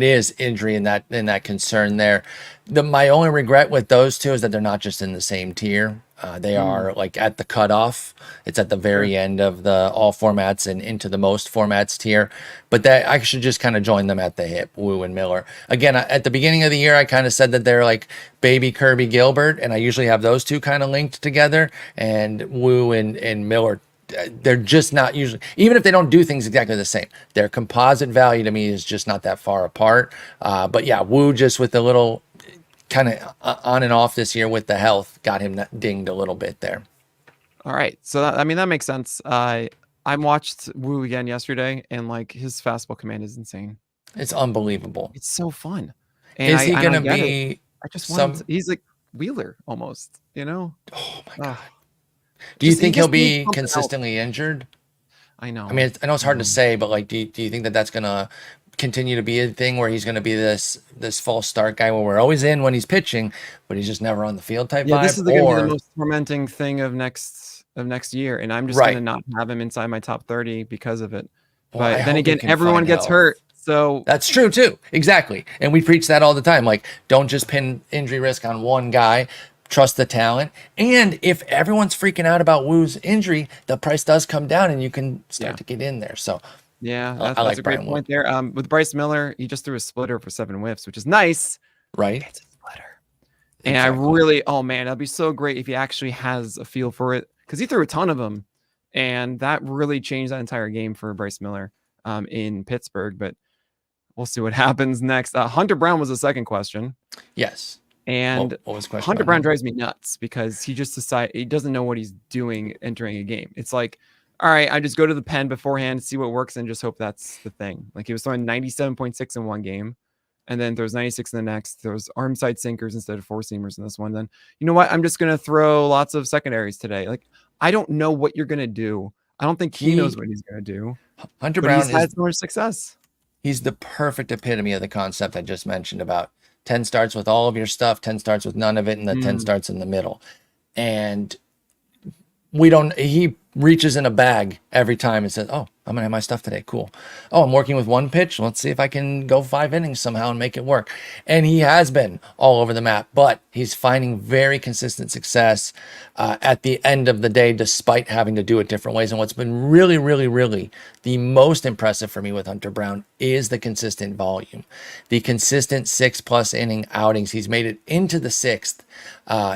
is injury in that concern there. My only regret with those two is that they're not just in the same tier. They are like at the cutoff. It's at the very end of the all formats and into the most formats tier. But that I should just kind of join them at the hip, Wu and Miller. Again, at the beginning of the year, I kind of said that they're like baby Kirby Gilbert, and I usually have those two kind of linked together. And Wu and Miller, they're just not usually, even if they don't do things exactly the same, their composite value to me is just not that far apart. But yeah, Wu just with a little kind of on and off this year with the health got him dinged a little bit there. All right. So that makes sense. I watched Wu again yesterday, and like his fastball command is insane. It's unbelievable. It's so fun. And is he going to be? I just want he's like Wheeler almost, you know? Oh my God. Do you think he'll be consistently injured? I know. I mean, I know it's hard to say, but like, do you think that that's going to continue to be a thing where he's going to be this false start guy where we're always in when he's pitching, but he's just never on the field type vibe? This is going to be the most tormenting thing of next year, and I'm just going to not have him inside my top 30 because of it. But then again, everyone gets hurt. So that's true too. Exactly. And we preach that all the time. Like, don't just pin injury risk on one guy. Trust the talent. And if everyone's freaking out about Wu's injury, the price does come down and you can start to get in there. So that's a great point there. With Bryce Miller, he just threw a splitter for 7 whiffs, which is nice. Right. It's a splitter. And I really, that'd be so great if he actually has a feel for it, because he threw a ton of them. And that really changed that entire game for Bryce Miller in Pittsburgh. But we'll see what happens next. Hunter Brown was the second question. Yes. And what was Hunter Brown drives me nuts because he doesn't know what he's doing entering a game. It's like, all right, I just go to the pen beforehand, see what works, and just hope that's the thing. Like, he was throwing 97.6 in one game, and then there's 96 in the next. There's arm side sinkers instead of four seamers in this one. Then, you know what? I'm just going to throw lots of secondaries today. Like, I don't know what you're going to do. I don't think he knows what he's going to do. Hunter Brown has had so much success. He's the perfect epitome of the concept I just mentioned about 10 starts with all of your stuff, 10 starts with none of it, and the 10 starts in the middle. And he reaches in a bag every time and says, oh, I'm going to have my stuff today. Cool. Oh, I'm working with one pitch. Let's see if I can go 5 innings somehow and make it work. And he has been all over the map, but he's finding very consistent success at the end of the day, despite having to do it different ways. And what's been really, really, really the most impressive for me with Hunter Brown is the consistent volume, the consistent 6+ inning outings. He's made it into the 6th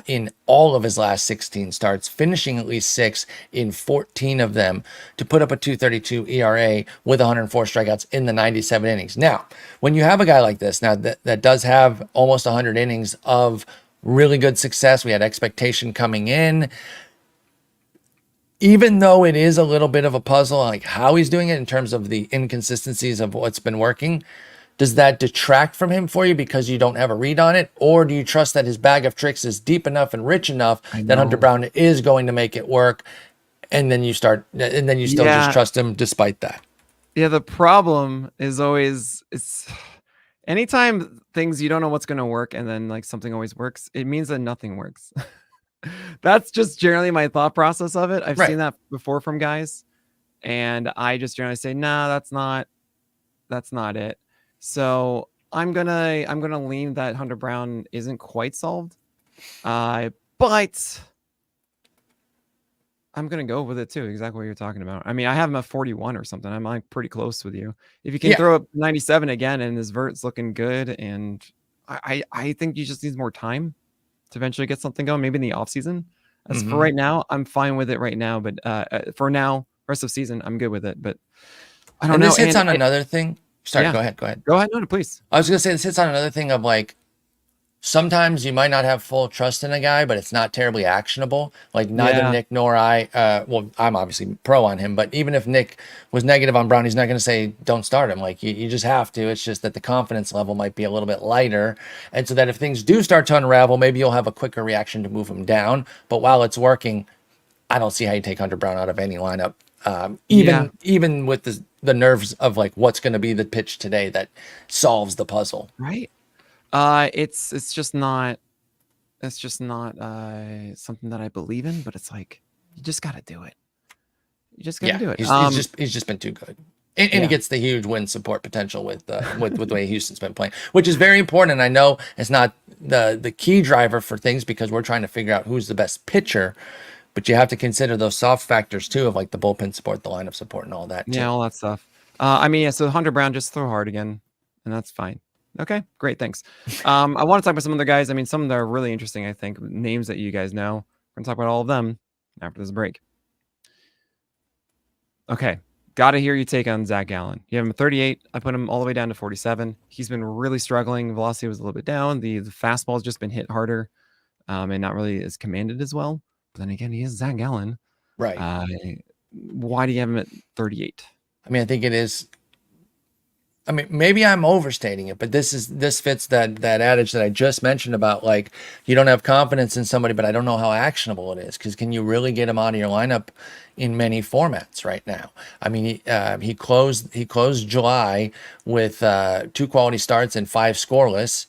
in all of his last 16 starts, finishing at least 6 in 14 of them to put up a 2.32 ERA with 104 strikeouts in the 97 innings. Now, when you have a guy like this, now that does have almost 100 innings of really good success, we had expectation coming in. Even though it is a little bit of a puzzle, like how he's doing it in terms of the inconsistencies of what's been working, does that detract from him for you because you don't have a read on it? Or do you trust that his bag of tricks is deep enough and rich enough that Hunter Brown is going to make it work? And then you still just trust him despite that. Yeah, the problem is always, it's anytime things you don't know what's going to work and then like something always works, it means that nothing works. That's just generally my thought process of it. I've seen that before from guys, and I just generally say, nah, that's not it. So I'm gonna lean that Hunter Brown isn't quite solved, but I'm going to go with it too. Exactly what you're talking about. I mean, I have him at 41 or something. I'm like pretty close with you. If you can throw up 97 again and his vert's looking good, and I think he just needs more time to eventually get something going, maybe in the off season. As for right now, I'm fine with it right now. But for now, rest of season, I'm good with it. But I don't know. This hits on another thing. Sorry, go ahead. Go ahead. No, please. I was going to say this hits on another thing of like, sometimes you might not have full trust in a guy, but it's not terribly actionable. Like neither Yeah. Nick nor I, well, I'm obviously pro on him, but even if Nick was negative on Brown, he's not going to say don't start him. Like you just have to. It's just that the confidence level might be a little bit lighter. And so that if things do start to unravel, maybe you'll have a quicker reaction to move him down. But while it's working, I don't see how you take Hunter Brown out of any lineup. Yeah. Even with the nerves of like what's going to be the pitch today that solves the puzzle. Right. It's just not something that I believe in, but it's like you just got to do it. You just got to do it. He's just been too good. And Yeah. he gets the huge win support potential with the way Houston's been playing, which is very important. And I know it's not the key driver for things because we're trying to figure out who's the best pitcher, but you have to consider those soft factors too of like the bullpen support, the lineup support, and all that too. Yeah, all that stuff. I mean, yeah, so Hunter Brown, just throw hard again, and that's fine. Okay, great, thanks. I want to talk about some other guys. I mean, some that are really interesting, I think, names that you guys know. We're going to talk about all of them after this break. Okay, got to hear your take on Zach Gallen. You have him at 38. I put him all the way down to 47. He's been really struggling. Velocity was a little bit down. The fastball has just been hit harder and not really as commanded as well. But then again, he is Zach Gallen. Right. Why do you have him at 38? I mean, I think it is. I mean, maybe I'm overstating it, but this fits that adage that I just mentioned about like you don't have confidence in somebody, but I don't know how actionable it is because can you really get him out of your lineup in many formats right now? I mean, he closed July with 2 quality starts and 5 scoreless.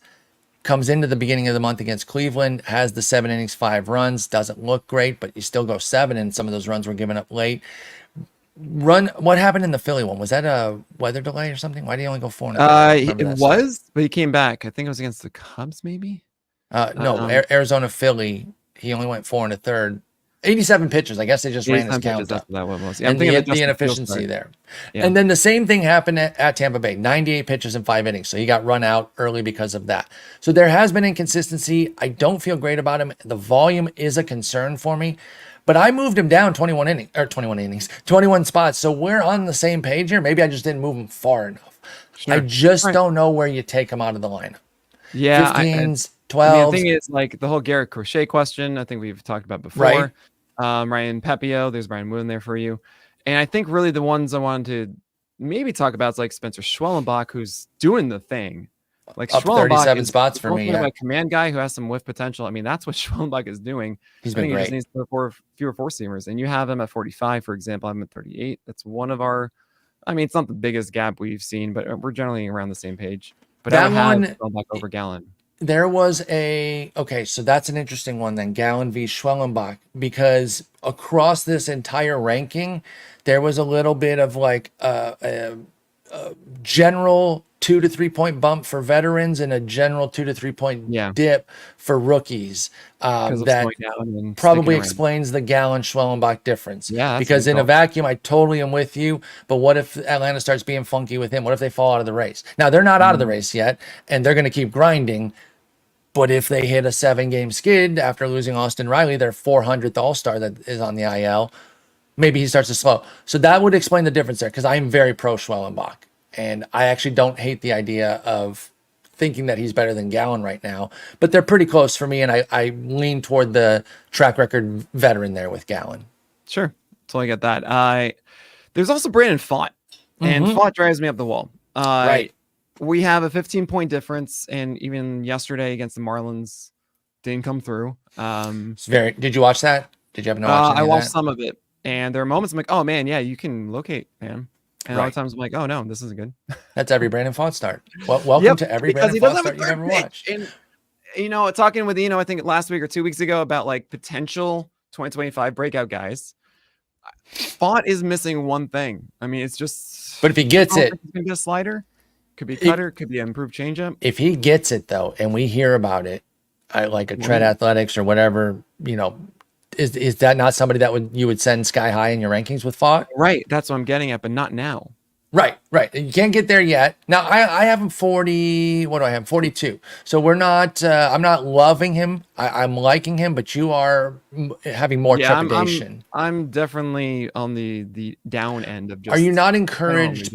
Comes into the beginning of the month against Cleveland, has the 7 innings, 5 runs, doesn't look great, but you still go 7, and some of those runs were given up late. What happened in the Philly one? Was that a weather delay or something? Why did he only go 4 It was, but he came back. I think it was against the Cubs, maybe. No, Arizona Philly. He only went 4 1/3. 87 pitches. I guess they just ran his count up. That was. Yeah, and the inefficiency there. Yeah. And then the same thing happened at Tampa Bay. 98 pitches in 5 innings. So he got run out early because of that. So there has been inconsistency. I don't feel great about him. The volume is a concern for me. But I moved him down 21 spots. So we're on the same page here. Maybe I just didn't move him far enough. Sure. I just don't know where you take him out of the lineup. Yeah. 15s, 12s. I mean, the thing is, like, the whole Garrett Crochet question, I think we've talked about before. Right. Ryan Pepio, there's Brian Wood in there for you. And I think really the ones I wanted to maybe talk about is like Spencer Schwellenbach, who's doing the thing. Like up 37 spots for me. Yeah. A command guy who has some whiff potential. I mean, that's what Schwellenbach is doing. He's been great. He just needs fewer 4-seamers. And you have him at 45, for example. I'm at 38. That's one of our, I mean, it's not the biggest gap we've seen, but we're generally around the same page. But that one, Schwellenbach over Gallen. There was so that's an interesting one then, Gallen v. Schwellenbach, because across this entire ranking, there was a little bit of like a general 2 to 3 point bump for veterans and a general 2 to 3 point dip for rookies. That probably explains the Gallen Schwellenbach difference. Yeah, because in a vacuum, I totally am with you. But what if Atlanta starts being funky with him? What if they fall out of the race? Now they're not out of the race yet, and they're going to keep grinding. But if they hit a 7-game skid after losing Austin Riley, their 400th All-Star that is on the IL, maybe he starts to slow. So that would explain the difference there, because I'm very pro Schwellenbach. And I actually don't hate the idea of thinking that he's better than Gallen right now. But they're pretty close for me, and I lean toward the track record veteran there with Gallen. Sure. Totally get that. There's also Brandon Pfaadt. And Pfaadt drives me up the wall. Right. We have a 15-point difference, and even yesterday against the Marlins, didn't come through. Did you watch that? Did you have no watch? I watched some of it, and there are moments I'm like, oh man, yeah, you can locate, man. And other times I'm like, oh no, this isn't good. That's every Brandon Pfaadt start. Well, welcome to every Brandon Pfaadt start you've ever watched. And talking with I think last week or 2 weeks ago about like potential 2025 breakout guys. Pfaadt is missing one thing. I mean, it's just. But if he gets it, it's gonna be a slider. Could be cutter, could be an improved changeup. If he gets it though, and we hear about it, like a Tread Athletics or whatever, is that not somebody that you would send sky high in your rankings with Pfaadt? Right, that's what I'm getting at, but not now. Right. You can't get there yet. Now I have him 40. What do I have? 42. So we're not. I'm not loving him. I'm liking him, but you are having more trepidation. I'm definitely on the down end of just. Are you not encouraged?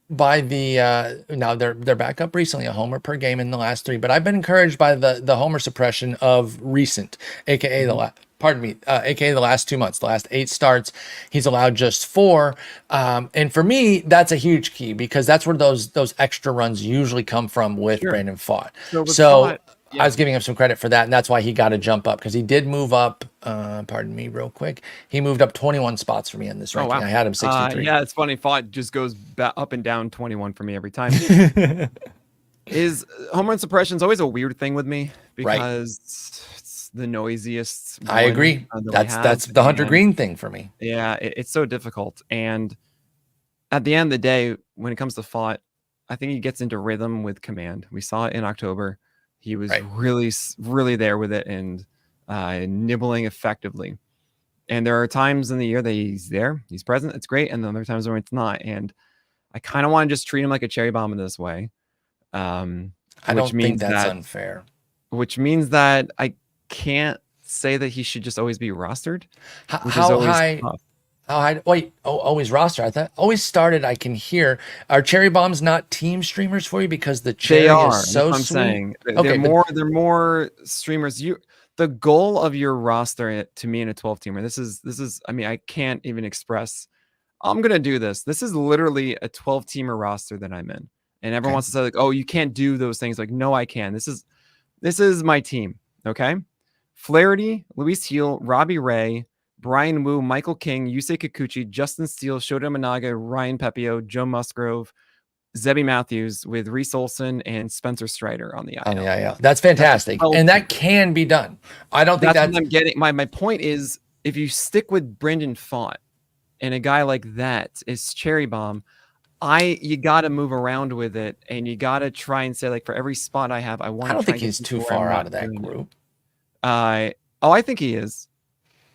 by the now they're back up recently, a homer per game in the last 3, but I've been encouraged by the homer suppression of recent, aka aka the last 2 months, the last 8 starts, he's allowed just 4. And for me, that's a huge key because that's where those extra runs usually come from with Sure. Brandon Pfaadt. So with So Pfaadt, I was giving him some credit for that, and that's why he got to jump up because he did move up. Pardon me, real quick. He moved up 21 spots for me in this ranking. wow. I had him 63. Yeah, it's funny. Pfaadt just goes up and down 21 for me every time. Is home run suppression is always a weird thing with me because it's the noisiest. I agree. That's the Hunter Green thing for me. Yeah, it's so difficult. And at the end of the day, when it comes to Pfaadt, I think he gets into rhythm with command. We saw it in October. He was really there with it and nibbling effectively. And there are times in the year that he's there, he's present, it's great. And then there are times when it's not. And I kind of want to just treat him like a cherry bomb in this way. I don't think that's unfair. Which means that I can't say that he should just always be rostered. How high? Wait, always roster. I thought always started. I can hear. Are cherry bombs not team streamers for you because the cherry is so I'm sweet? saying okay, they're more streamers. The goal of your roster to me in a 12 teamer. This is. I mean, I can't even express. I'm gonna do this. This is literally a 12 teamer roster that I'm in. And everyone wants to say like, oh, you can't do those things. Like, no, I can. This is my team. Okay. Flaherty, Luis Heel, Robbie Ray, Brian Wu, Michael King, Yusei Kikuchi, Justin Steele, Shota Managa, Ryan Pepio, Joe Musgrove, Zebby Matthews with Reese Olson and Spencer Strider on the IL. That's fantastic. And that can be done. I don't think that's what I'm getting. My point is if you stick with Brandon Pfaadt and a guy like that is cherry bomb, you got to move around with it, and you got to try and say like for every spot I have, I want. I don't think he's too far out of that group. I think he is.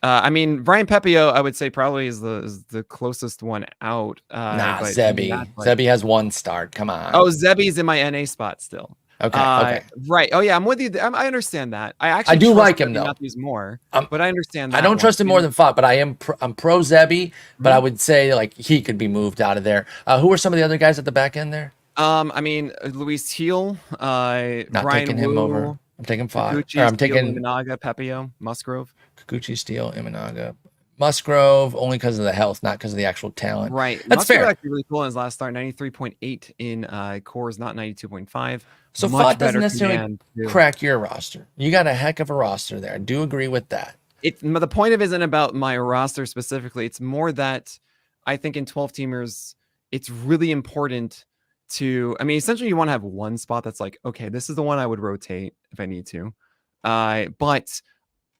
I mean, Brian Pepio, I would say probably is the closest one out. Zebby. Zebby has 1 start. Come on. Oh, Zebby's in my NA spot still. Okay. Right. Oh yeah, I'm with you. I understand that. I do like him though. Matthews more, but I understand that. I don't trust him more than Pfaadt, but I'm pro Zebby. But I would say like he could be moved out of there. Who are some of the other guys at the back end there? I mean, Luis Heel, Not Brian taking him Wu, over. I'm taking Pfaadt. I'm taking Imanaga, Pepio, Musgrove. Kikuchi, Steele, Imanaga, Musgrove, only because of the health, not because of the actual talent. Right. That's Musgrove fair. Actually really cool in his last start, 93.8 in cores, not 92.5. So Pfaadt doesn't necessarily crack your roster. You got a heck of a roster there. I do agree with that. The point of it isn't about my roster specifically. It's more that I think in 12 teamers, it's really important to, I mean, essentially you want to have one spot that's like, okay, this is the one I would rotate if I need to. But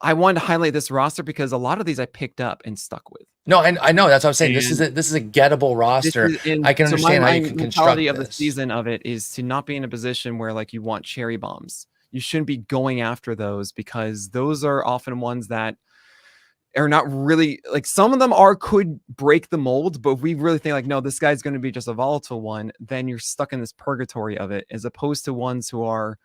I wanted to highlight this roster because a lot of these I picked up and stuck with. No, and I know that's what I'm saying. This is a gettable roster. I can understand how you can construct this. Of the season of it is to not be in a position where like you want cherry bombs. You shouldn't be going after those because those are often ones that are not really like, some of them could break the mold, but if we really think like, no, this guy's going to be just a volatile one, then you're stuck in this purgatory of it, as opposed to ones who are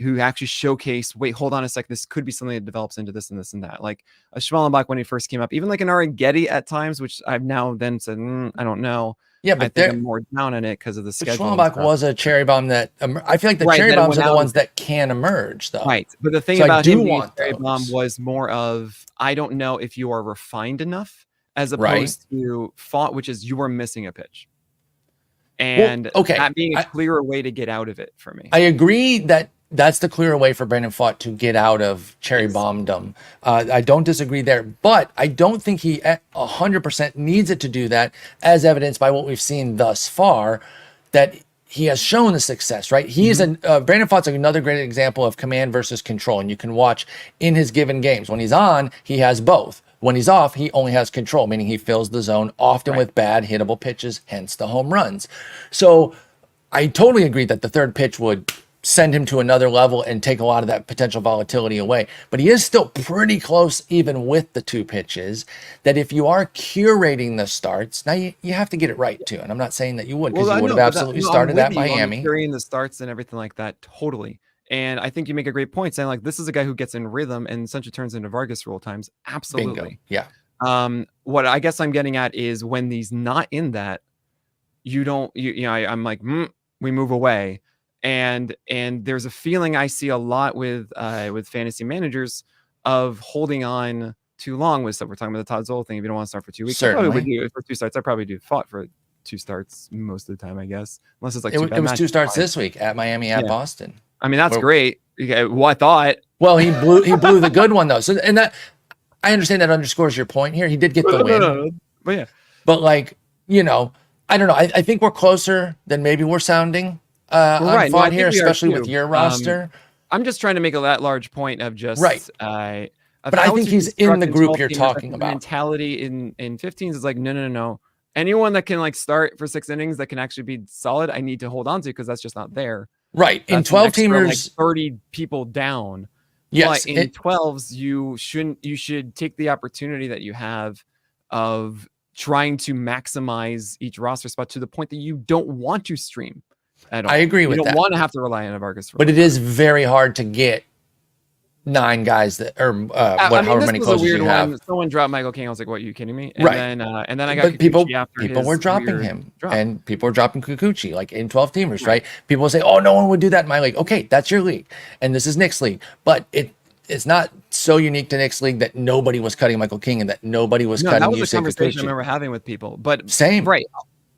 who actually showcase, wait, hold on a sec, this could be something that develops into this and this and that. Like a Schmallenbach when he first came up, even like an Arrighetti at times, which I've now then said, I don't know. Yeah, but I think I'm more down on it because of the schedule. Schmallenbach was a cherry bomb that I feel like the cherry bombs are the ones that can emerge, though. Right, but the thing about him being cherry bomb was more of, I don't know if you are refined enough, as opposed to Pfaadt, which is you are missing a pitch. And that being a clearer way to get out of it for me. I agree that that's the clearer way for Brandon Pfaadt to get out of cherry bombdom. I don't disagree there, but I don't think he 100% needs it to do that, as evidenced by what we've seen thus far, that he has shown the success, right? He is Brandon Pfaadt's another great example of command versus control, and you can watch in his given games. When he's on, he has both. When he's off, he only has control, meaning he fills the zone often with bad hittable pitches, hence the home runs. So I totally agree that the third pitch would send him to another level and take a lot of that potential volatility away. But he is still pretty close, even with the 2 pitches, that if you are curating the starts, now you have to get it right too. And I'm not saying that you would, because you would have absolutely started at Miami. Curating the starts and everything like that, totally. And I think you make a great point saying like, this is a guy who gets in rhythm and essentially turns into Vargas rule times. Absolutely. Bingo. Yeah. What I guess I'm getting at is when he's not in that, you don't, I'm like, we move away. And there's a feeling I see a lot with fantasy managers of holding on too long with stuff. We're talking about the Todd Zoll thing. If you don't want to start for 2 weeks, Certainly. I probably would do it for 2 starts. I probably do fought for 2 starts most of the time, I guess, unless it's like it was 2 starts this week at Miami at Boston. I mean, that's great. Well, I thought. Well, he blew the good one though. So, and that, I understand that underscores your point here. He did get the win, but yeah. But like, I don't know. I think we're closer than maybe we're sounding on fought here, especially with your roster. I'm just trying to make a that large point of just right. But I think he's in the group you're talking about. Mentality in 15s is like, no. Anyone that can like start for 6 innings that can actually be solid, I need to hold on to because that's just not there. Right. In 12 teamers, like 30 people down. Yes. But in 12s, you should take the opportunity that you have of trying to maximize each roster spot to the point that you don't want to stream at all. I agree with that. You don't want to have to rely on a Vargas. But it is very hard to get 9 guys that, or however many closers you have. Someone dropped Michael King. I was like, "What? Are you kidding me?" And right. And then I got people were dropping him, and people were dropping Kikuchi like in 12 teamers, right? People will say, "Oh, no one would do that in my league." Okay, that's your league, and this is Nick's league, but it's not so unique to Nick's league that nobody was cutting Michael King and that nobody was cutting. That was a conversation I remember having with people, but same, right?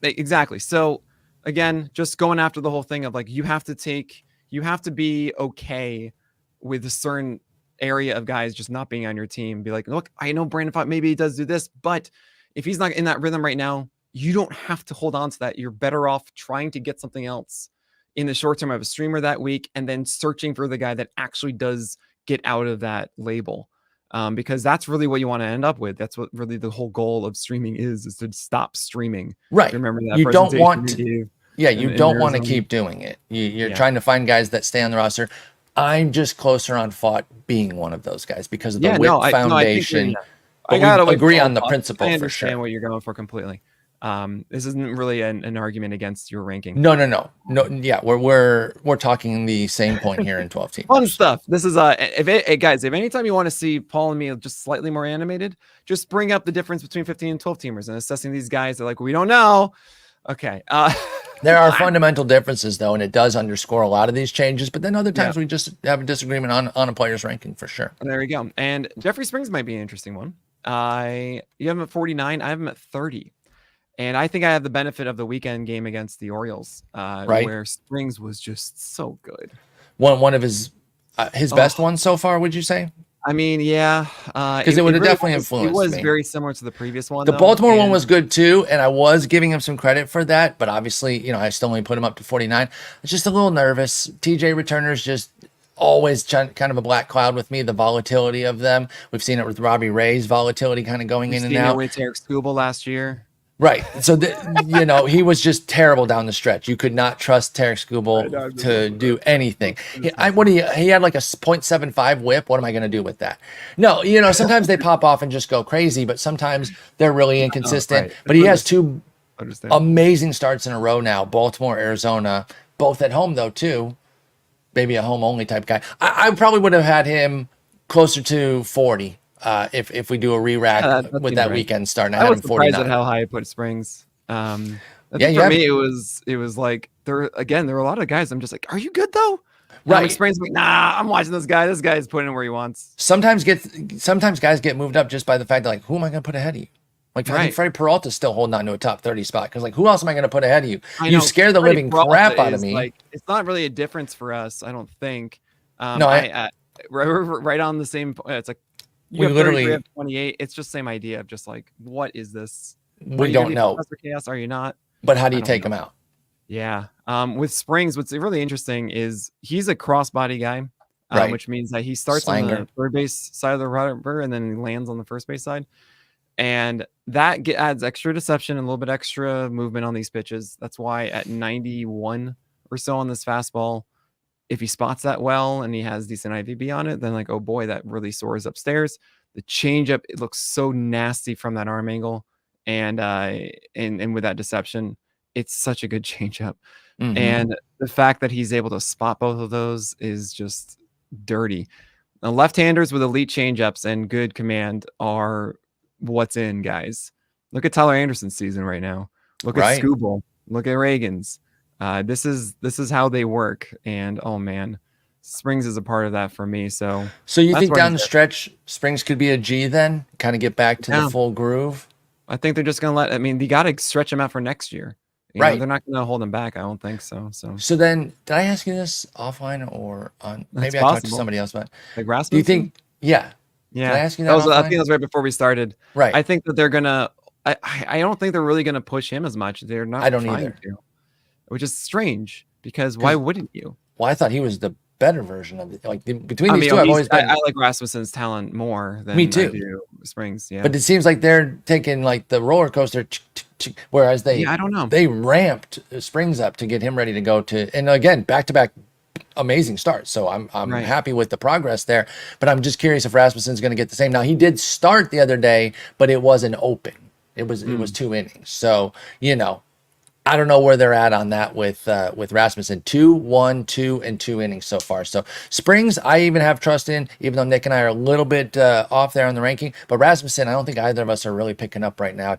Exactly. So again, just going after the whole thing of like you have to be okay with a certain area of guys just not being on your team. Be like, look, I know Brandon Pfaadt, maybe he does do this, but if he's not in that rhythm right now, you don't have to hold on to that. You're better off trying to get something else in the short term of a streamer that week and then searching for the guy that actually does get out of that label. Because that's really what you want to end up with. That's what really the whole goal of streaming is to stop streaming. Right. Remember that you don't want to, you don't want to keep doing it. You're trying to find guys that stay on the roster. I'm just closer on Fought being one of those guys because of the WIP foundation. I gotta agree on the principle. I understand for sure. what you're going for completely. This isn't really an argument against your ranking. No. Yeah, we're talking the same point here in 12 teams. Fun stuff. This is guys, if anytime you want to see Paul and me just slightly more animated, just bring up the difference between 15 and 12 teamers and assessing these guys. They're like, we don't know. Okay. There are fundamental differences though, and it does underscore a lot of these changes. But then other times we just have a disagreement on a player's ranking for sure. And there we go. And Jeffrey Springs might be an interesting one. You have him at 49. I have him at 30. And I think I have the benefit of the weekend game against the Orioles, where Springs was just so good. One of his best ones so far, would you say? I mean, yeah. Because it would have really definitely influenced me. It was very similar to the previous one. The Baltimore one was good too, and I was giving him some credit for that. But obviously, I still only put him up to 49. It's just a little nervous. TJ returners just always kind of a black cloud with me, the volatility of them. We've seen it with Robbie Ray's volatility kind of going in and out. With Eric Skubal last year. Right. So, he was just terrible down the stretch. You could not trust Tarek Skubal to do anything. He had like a 0.75 whip. What am I going to do with that? No, sometimes they pop off and just go crazy, but sometimes they're really inconsistent. But he has 2 amazing starts in a row now. Baltimore, Arizona, both at home though too. Maybe a home only type guy. I probably would have had him closer to 40. If we do a re-rack with that weekend start, and I had him 49. Surprised at how high I put Springs. For me, it was like there were a lot of guys. I'm just like, are you good though? Right. Springs, like, nah, I'm watching this guy. This guy's putting him where he wants. Sometimes guys get moved up just by the fact that like, who am I going to put ahead of you? Like I think Freddie Peralta's still holding on to a top 30 spot because like, who else am I going to put ahead of you? You scare the living crap out of me. Like, it's not really a difference for us, I don't think. We're right on the same. It's like. We literally have 28. It's just same idea of just like, what is this? We don't know. Professor Chaos, are you not? But how do you take him out? Yeah. With Springs, what's really interesting is he's a crossbody guy, which means that he starts on the third base side of the rubber and then he lands on the first base side. And that adds extra deception and a little bit extra movement on these pitches. That's why at 91 or so on this fastball, if he spots that well and he has decent IVB on it, then like, oh boy, that really soars upstairs. The changeup, it looks so nasty from that arm angle, and with that deception, it's such a good changeup. Mm-hmm. And the fact that he's able to spot both of those is just dirty. Now, left-handers with elite changeups and good command are what's in, guys. Look at Tyler Anderson's season right now. Look at Skubal. Look at Reagan's. This is how they work. And oh man, Springs is a part of that for me. So you that's think where down he's the at. stretch, Springs could be a G then? Kind of get back to the Yeah, full groove? I think they're just gonna let. I mean, they got to stretch him out for next year. Right. They're not gonna hold him back. I don't think so. So So then, did I ask you this offline or on? that's Maybe I talked to possible. somebody else about. Like Do you Rasmussen. think? Yeah. Did I Yeah, ask you that that was. I think offline? that was right before we started. Right. I think that they're gonna. I don't think they're really gonna push him as much. They're I not don't trying either. to, which is strange because why Because wouldn't you? well, I thought he was the better version of it. Like between I these mean, two, I've he's. always I been. like Rasmussen's talent more Me than I too. do Springs. Yeah. But it seems like they're taking like the roller coaster, whereas Yeah, I don't know. they ramped Springs up to get him ready to go to. And again, back to back amazing starts. So I'm Right. happy with the progress there. But I'm just curious if Rasmussen's going to get the same. Now he did start the other day, but it wasn't open. It was 2 innings. So I don't know where they're at on that with Rasmussen. 2, 1, 2, and 2 innings so far. So Springs, I even have trust in, even though Nick and I are a little bit off there on the ranking. But Rasmussen, I don't think either of us are really picking up right now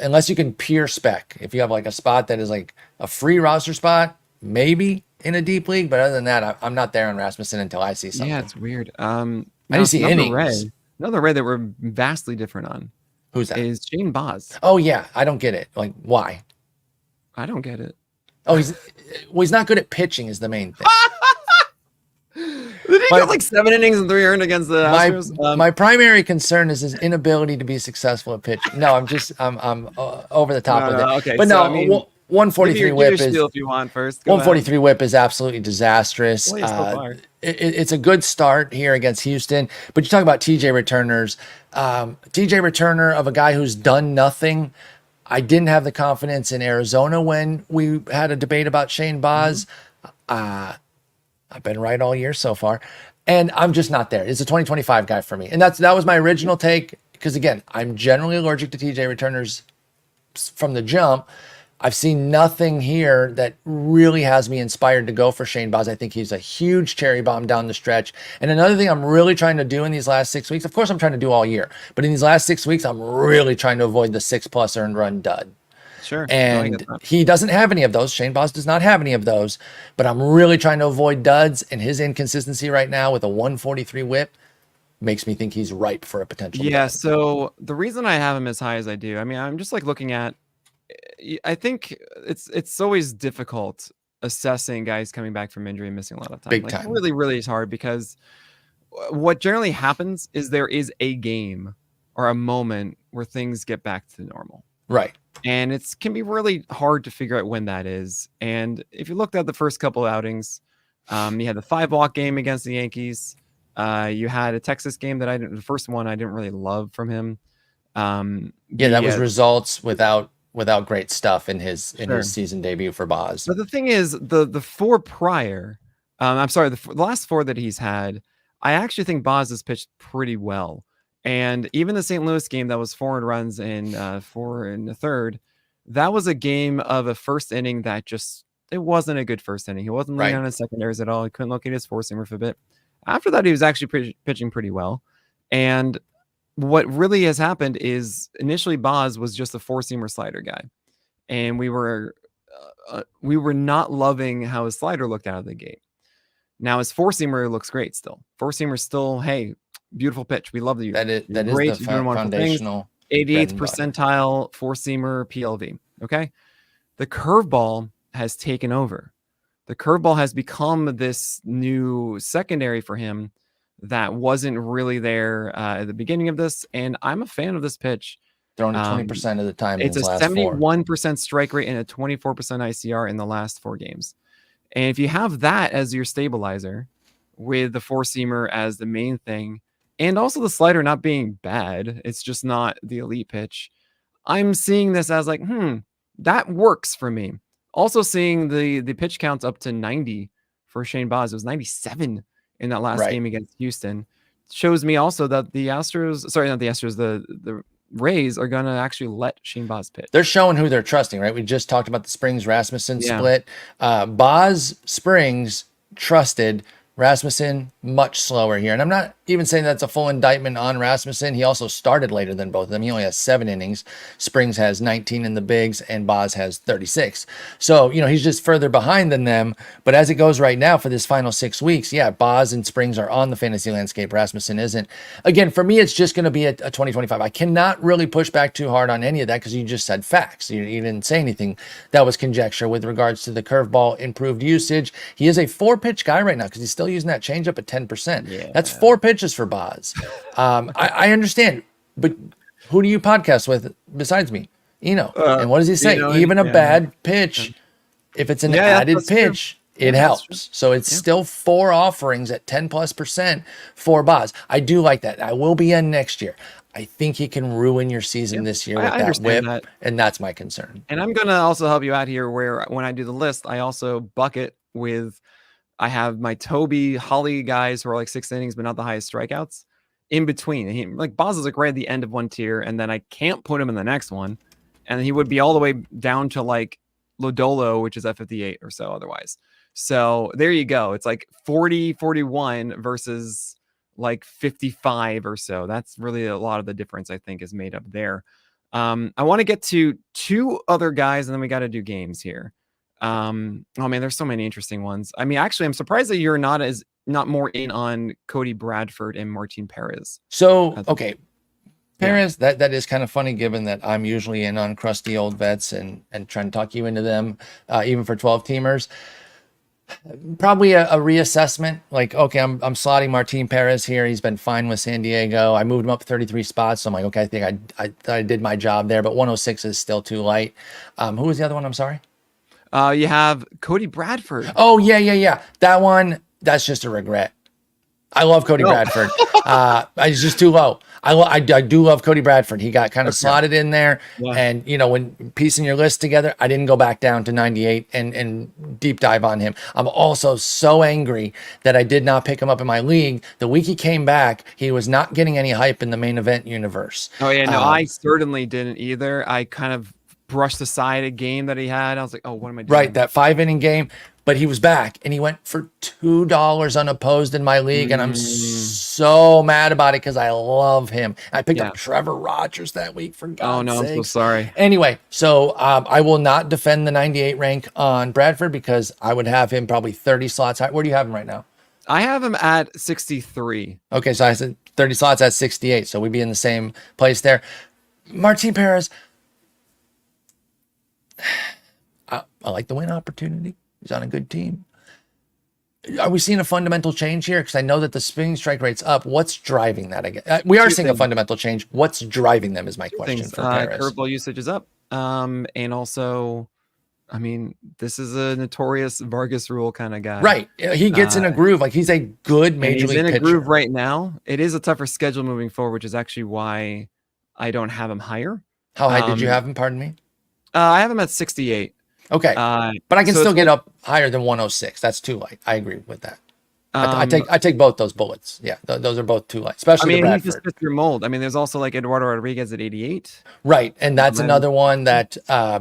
unless you can pure spec. If you have like a spot that is like a free roster spot, maybe in a deep league. But other than that, I'm not there on Rasmussen until I see Yeah, something. it's weird. I Now didn't it's see innings. Another Ray that we're vastly different on Who's that? is Shane Baz. Oh yeah, I don't get it. Like why? I don't get it. Oh, he's not good at pitching is the main thing. Did he My- go like 7 innings and 3 earned against the Astros? My primary concern is his inability to be successful at pitching. No, I'm over the top No, with no, it. okay, But so, no, I mean, 143 give your whip is spiel if you want first. Go ahead. 143 whip is absolutely disastrous. Well, yeah, so far. It's a good start here against Houston, but you talk about TJ returners. TJ returner of a guy who's done nothing. I didn't have the confidence in Arizona when we had a debate about Shane Baz. I've been right all year so far, and I'm just not there. It's a 2025 guy for me, and that was my original take. Because again, I'm generally allergic to TJ returners from the jump. I've seen nothing here that really has me inspired to go for Shane Baz. I think he's a huge cherry bomb down the stretch. And another thing I'm really trying to do in these last 6 weeks, of course I'm trying to do all year, but in these last 6 weeks, I'm really trying to avoid the 6+ earned run dud. Sure. And he doesn't have any of those. Shane Baz does not have any of those, but I'm really trying to avoid duds, and his inconsistency right now with a 143 whip makes me think he's ripe for a potential Yeah, dud. so the reason I have him as high as I do, I mean, I'm just like looking at I think it's always difficult assessing guys coming back from injury and missing a lot of time. Big Like time. really, really is hard because what generally happens is there is a game or a moment where things get back to normal. Right. And it can be really hard to figure out when that is. And if you looked at the first couple outings, you had the 5-walk game against the Yankees. You had a Texas game that the first one I didn't really love from him. That was results without great stuff in his season debut for Baz. But the thing is, the 4 prior, I'm sorry, the last 4 that he's had, I actually think Baz has pitched pretty well. And even the St. Louis game that was 4 runs and 4 in the third, that was a game of a first inning that it wasn't a good first inning. He wasn't laying on his secondaries at all. He couldn't locate his 4-seamer for a bit. After that, he was actually pitching pretty well. And what really has happened is initially Baz was just a 4-seamer slider guy. And we were not loving how his slider looked out of the gate. Now his 4-seamer looks great still. 4-seamer still, hey, beautiful pitch. We love you. That is great. the foundational 88th percentile 4-seamer PLV. Okay. The curveball has taken over. The curveball has become this new secondary for him that wasn't really there at the beginning of this. And I'm a fan of this pitch. Thrown 20% of the time. It's a 71% strike rate and a 24% ICR in the last 4 games. And if you have that as your stabilizer with the 4-seamer as the main thing, and also the slider not being bad, it's just not the elite pitch. I'm seeing this as like, that works for me. Also seeing the pitch counts up to 90 for Shane Baz. It was 97 in that last game against Houston. Shows me also that the Rays are going to actually let Shane Baz pitch. They're showing who they're trusting, right? We just talked about the Springs Rasmussen split. Baz Springs trusted Rasmussen, much slower here. And I'm not even saying that's a full indictment on Rasmussen. He also started later than both of them. He only has 7 innings. Springs has 19 in the bigs, and Boz has 36. So, he's just further behind than them. But as it goes right now for this final 6 weeks, yeah, Boz and Springs are on the fantasy landscape. Rasmussen isn't. Again, for me, it's just going to be a 2025. I cannot really push back too hard on any of that because you just said facts. You didn't say anything that was conjecture with regards to the curveball improved usage. He is a 4-pitch guy right now because he's still using that changeup at 10%. Yeah. That's 4 pitches for Boz. I understand, but who do you podcast with besides me? And what does he say? Even a bad pitch, if it's an added pitch, it helps. So it's still 4 offerings at 10+% for Boz. I do like that. I will be in next year. I think he can ruin your season this year with that whip, and that's my concern. And I'm going to also help you out here where when I do the list, I also bucket with, I have my Toby Holly guys who are like 6 innings, but not the highest strikeouts in between. Like Boz is like right at the end of one tier, and then I can't put him in the next one. And he would be all the way down to like Lodolo, which is at 58 or so otherwise. So there you go. It's like 40, 41 versus like 55 or so. That's really a lot of the difference I think is made up there. I want to get to 2 other guys, and then we got to do games here. Oh man, there's so many interesting ones. I mean, actually, I'm surprised that you're not more in on Cody Bradford and Martin Perez. So, okay. Perez, that is kind of funny given that I'm usually in on crusty old vets and trying to talk you into them, even for 12 teamers. Probably a reassessment. Like, okay, I'm slotting Martin Perez here. He's been fine with San Diego. I moved him up 33 spots. So I'm like, okay, I think I did my job there, but 106 is still too light. Who was the other one? I'm sorry. You have Cody Bradford. Oh, yeah. That one, that's just a regret. I love Cody Bradford. He's just too low. I do love Cody Bradford. He got kind of slotted in there. Yeah. And, when piecing your list together, I didn't go back down to 98 and deep dive on him. I'm also so angry that I did not pick him up in my league. The week he came back, he was not getting any hype in the main event universe. Oh, yeah. No, I certainly didn't either. I kind of brushed aside a game that he had. I was like, oh, what am I doing? Right, that 5-inning game. But he was back, and he went for $2 unopposed in my league, and I'm so mad about it because I love him. I picked up Trevor Rogers that week, for God's sake. I'm so sorry. Anyway, so I will not defend the 98 rank on Bradford because I would have him probably 30 slots high. Where do you have him right now? I have him at 63. Okay, so I said 30 slots at 68, so we'd be in the same place there. Martin Perez, I like the win opportunity. He's on a good team. Are we seeing a fundamental change here? Because I know that the swing strike rate's up. What's driving that again? We are seeing a fundamental change. What's driving them is my question for Perez. Curveball usage is up. And also, I mean, this is a notorious Vargas rule kind of guy. Right. He gets in a groove. Like, he's a good major league pitcher. He's in a groove right now. It is a tougher schedule moving forward, which is actually why I don't have him higher. How high did you have him? Pardon me? I have him at 68. Okay, but I can still get up higher than 106. That's too light. I agree with that. I take both those bullets. Yeah, those are both too light, especially the Bradford. He just fits your mold. I mean, there's also like Eduardo Rodriguez at 88. Right, and that's another one that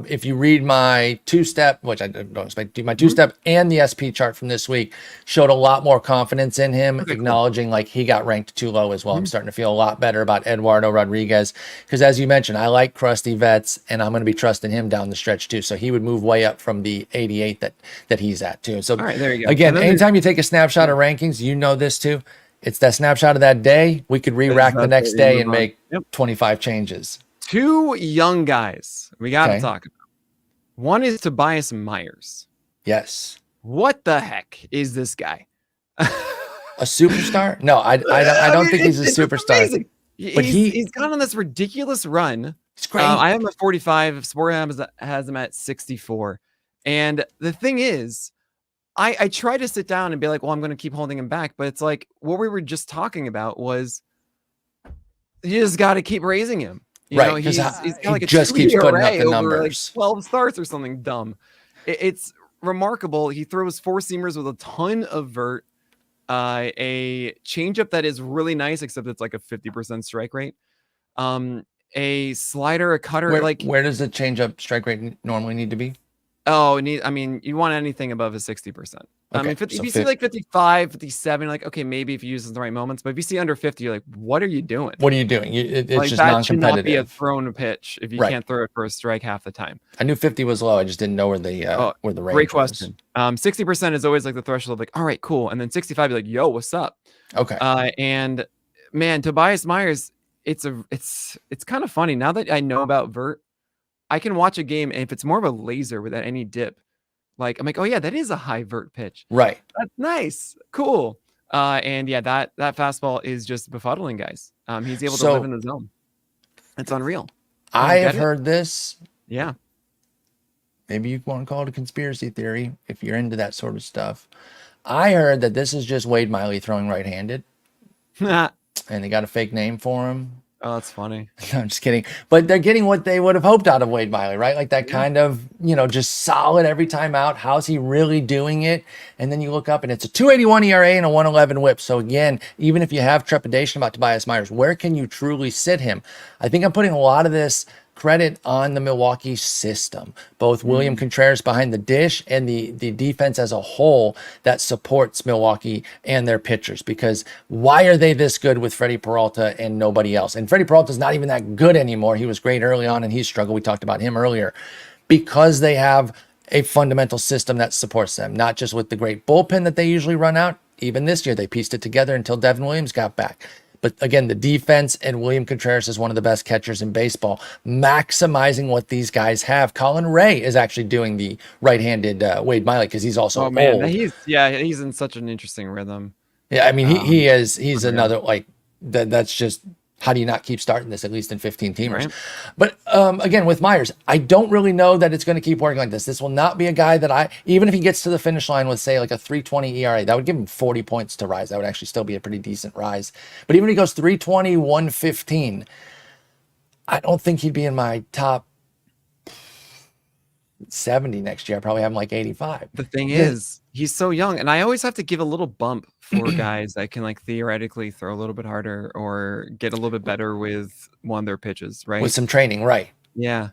if you read my 2-step, which I don't expect to do, my 2-step and the SP chart from this week showed a lot more confidence in him, acknowledging like he got ranked too low as well. I'm starting to feel a lot better about Eduardo Rodriguez because, as you mentioned, I like crusty vets, and I'm going to be trusting him down the stretch too. So he would move way up from the 88 that he's at too. So all right, there you go. Again, anytime you take a snapshot of rankings, you know this too. It's that snapshot of that day. We could re-rack the next day and make 25 changes. 2 young guys we got to talk about. One is Tobias Myers. Yes. What the heck is this guy? A superstar? No, I don't think he's a superstar. But he's gone on this ridiculous run. It's great. I have him at 45. Sporer has him at 64. And the thing is, I try to sit down and be like, well, I'm going to keep holding him back. But it's like what we were just talking about was you just got to keep raising him. You know, he's got like just keeps putting up the Like numbers. 12 starts or something dumb. It's remarkable. He throws 4-seamers with a ton of vert, a changeup that is really nice, except it's like a 50% strike rate. A slider, a cutter. Where does the changeup strike rate normally need to be? Oh, I mean, you want anything above a 60%. I mean, if you see like 55, 57, you're like, okay, maybe if you use it in the right moments. But if you see under 50, you're like, what are you doing? What are you doing? It's like, just that non-competitive. should not be a thrown pitch if you can't throw it for a strike half the time. I knew 50 was low. I just didn't know where the range great question. 60% is always like the threshold of like, all right, cool. And then 65, you're like, yo, what's up? Okay. And man, Tobias Myers, it's kind of funny. Now that I know about vert, I can watch a game, and if it's more of a laser without any dip, like, I'm like, oh yeah, that is a high vert pitch. Right. That's nice. Cool. And yeah, that fastball is just befuddling guys. He's able to live in the zone. It's unreal. I have heard this. Yeah. Maybe you want to call it a conspiracy theory if you're into that sort of stuff. I heard that this is just Wade Miley throwing right-handed. And they got a fake name for him. Oh, that's funny. No, I'm just kidding. But they're getting what they would have hoped out of Wade Miley, right? Like that kind of, just solid every time out. How's he really doing it? And then you look up and it's a 2.81 ERA and a 1.11 whip. So again, even if you have trepidation about Tobias Myers, where can you truly sit him? I think I'm putting a lot of this credit on the Milwaukee system, both William Contreras behind the dish and the defense as a whole that supports Milwaukee and their pitchers. Because why are they this good with Freddie Peralta and nobody else? And Freddie Peralta's not even that good anymore. He was great early on and he struggled. We talked about him earlier. Because they have a fundamental system that supports them, not just with the great bullpen that they usually run out. Even this year, they pieced it together until Devin Williams got back. But again, the defense and William Contreras is one of the best catchers in baseball, maximizing what these guys have. Colin Ray is actually doing the right-handed Wade Miley because he's also old. He's in such an interesting rhythm. Yeah, I mean, he's another, like, that's just, how do you not keep starting this, at least in 15 teamers? Right. But again, with Myers, I don't really know that it's going to keep working like this. This will not be a guy that even if he gets to the finish line with, say, like a 3.20 ERA, that would give him 40 points to rise. That would actually still be a pretty decent rise. But even if he goes 3.20, 115, I don't think he'd be in my top 70 next year. I probably have him like 85. The thing is, he's so young, and I always have to give a little bump for guys that can like theoretically throw a little bit harder or get a little bit better with one of their pitches, right? With some training, right? Yeah.